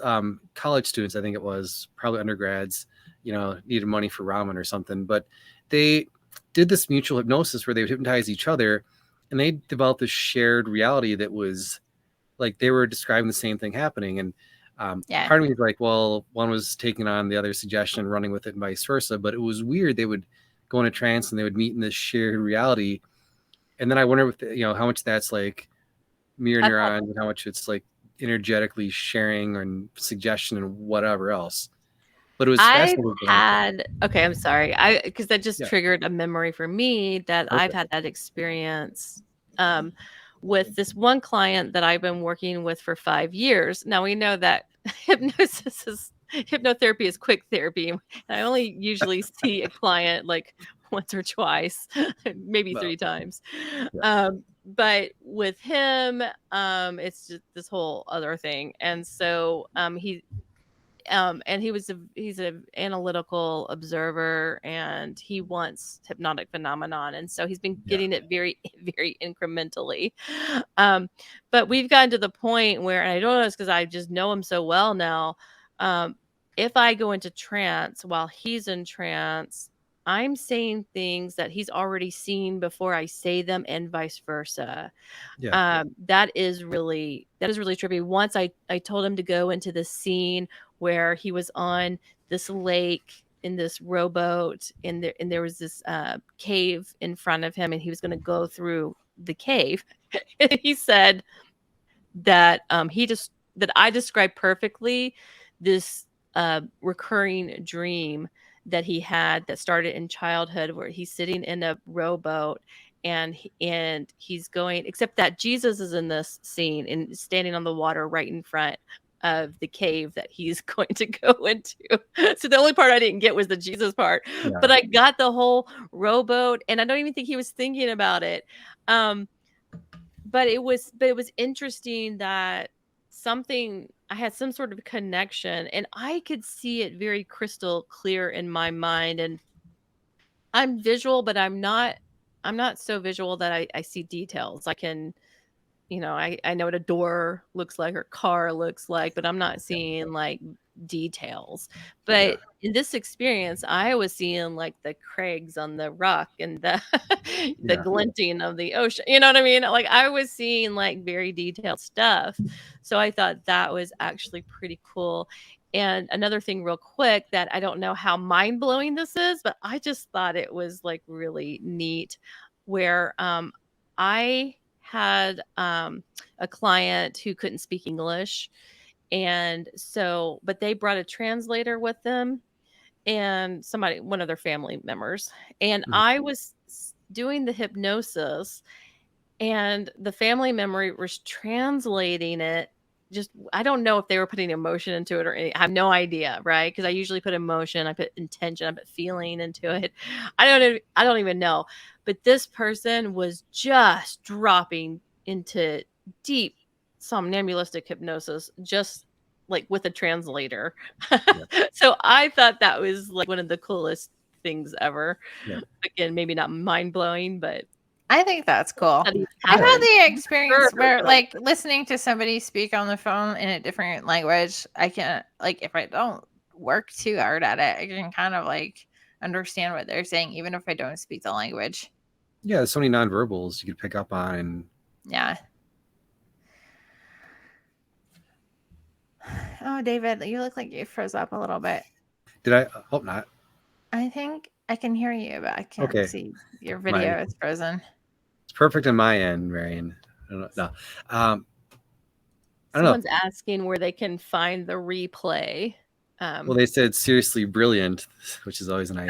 college students, I think it was probably undergrads, needed money for ramen or something. But they did this mutual hypnosis where they would hypnotize each other, and they developed this shared reality that was like they were describing the same thing happening. And
Yeah.
part of me is like, well, one was taking on the other suggestion, running with it, and vice versa. But it was weird. They would go in a trance and they would meet in this shared reality. And then I wonder if how much that's like mirror
I've had,
neurons and how much it's like energetically sharing and suggestion and whatever else. But it was
I've
fascinating.
had okay, I'm sorry. Because that just
Yeah.
triggered a memory for me that I've
Okay.
had that experience with this one client that I've been working with for 5 years. Now we know that hypnotherapy is quick therapy. I only usually see a client like once or twice, maybe
Well,
3 times.
yeah.
But with him, it's just this whole other thing. And so and he's an analytical observer, and he wants hypnotic phenomenon, and so he's been
Yeah.
getting it very very incrementally. But we've gotten to the point where, and I don't know, it's because I just know him so well now. um, if I go into trance while he's in trance, I'm saying things that he's already seen before I say them, and vice versa.
Yeah.
That is really trippy. Once I told him to go into the scene where he was on this lake in this rowboat, and there was this cave in front of him, and he was going to go through the cave. He said that that I described perfectly this recurring dream that he had that started in childhood, where he's sitting in a rowboat and he's going, except that Jesus is in this scene and standing on the water right in front of the cave that he's going to go into. So the only part I didn't get was the Jesus part, but I got the whole rowboat, and I don't even think he was thinking about it. But it was interesting that I had some sort of connection, and I could see it very crystal clear in my mind. And I'm visual, but I'm not so visual that I see details. I can, I know what a door looks like or car looks like, but I'm not seeing like details. But in this experience, I was seeing like the crags on the rock and the the glinting of the ocean. You know what I mean? Like I was seeing like very detailed stuff. So I thought that was actually pretty cool. And another thing real quick, that I don't know how mind-blowing this is, but I just thought it was like really neat, where I had a client who couldn't speak English. And so, but they brought a translator with them and one of their family members. And I was doing the hypnosis, and the family member was translating it. Just, I don't know if they were putting emotion into it or I have no idea, right? Because I usually put emotion, I put intention, I put feeling into it. I don't even know. But this person was just dropping into deep somnambulistic hypnosis, just like with a translator. So I thought that was like one of the coolest things ever. Again, maybe not mind blowing, but
I think that's cool. I've had the experience where, like, listening to somebody speak on the phone in a different language, I can, like, if I don't work too hard at it, I can kind of like understand what they're saying, even if I don't speak the language.
Yeah, there's so many nonverbals you could pick up on. And
yeah. Oh, David, you look like you froze up a little bit.
Did I? Hope not.
I think I can hear you, but I can't see your video. It's frozen.
It's perfect on my end, Marion. I don't know.
Someone's asking where they can find the replay.
Well, they said seriously brilliant, which is always a nice.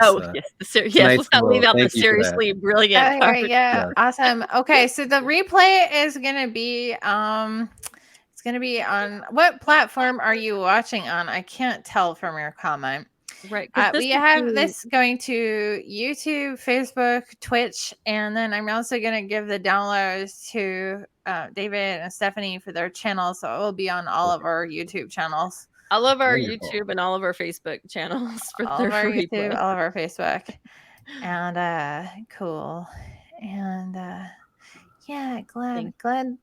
Yes, let's not leave out the seriously brilliant part.
Yeah, awesome. Okay, so the replay is gonna be it's gonna be on what platform are you watching on? I can't tell from your comment.
Right.
We have this going to YouTube, Facebook, Twitch, and then I'm also going to give the downloads to David and Stephanie for their channels. So it will be on all of our YouTube channels.
All of our YouTube and all of our Facebook channels for
all of our YouTube, all of our Facebook. And cool. And yeah, glad.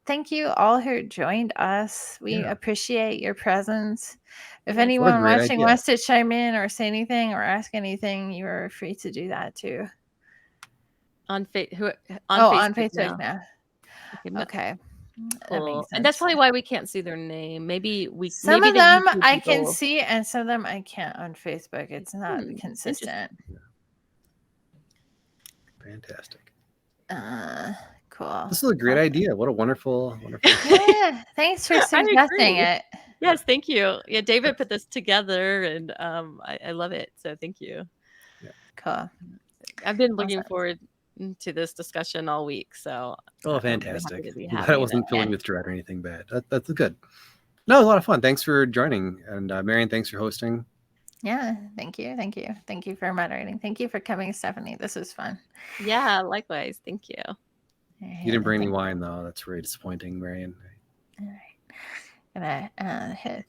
Thank you all who joined us. We appreciate your presence. If anyone watching wants to chime in or say anything or ask anything, you are free to do that too.
On Facebook
now. Okay.
Cool. And that's probably why we can't see their name. Maybe
some of them I can see and some of them I can't on Facebook. It's not consistent.
Fantastic.
Cool.
This is a great idea. What a wonderful.
Yeah, thanks for suggesting it.
Yes, thank you. Yeah, David put this together, and I love it. So thank you.
Yeah. Cool.
I've been looking forward to this discussion all week. So
fantastic. I wasn't filling with dread or anything bad. That's good. No, it was a lot of fun. Thanks for joining, and Marion, thanks for hosting.
Yeah, thank you for moderating. Thank you for coming, Stephanie. This was fun.
Yeah, likewise. Thank you.
You didn't bring any wine though. That's very disappointing, Marion.
All right. Gonna hit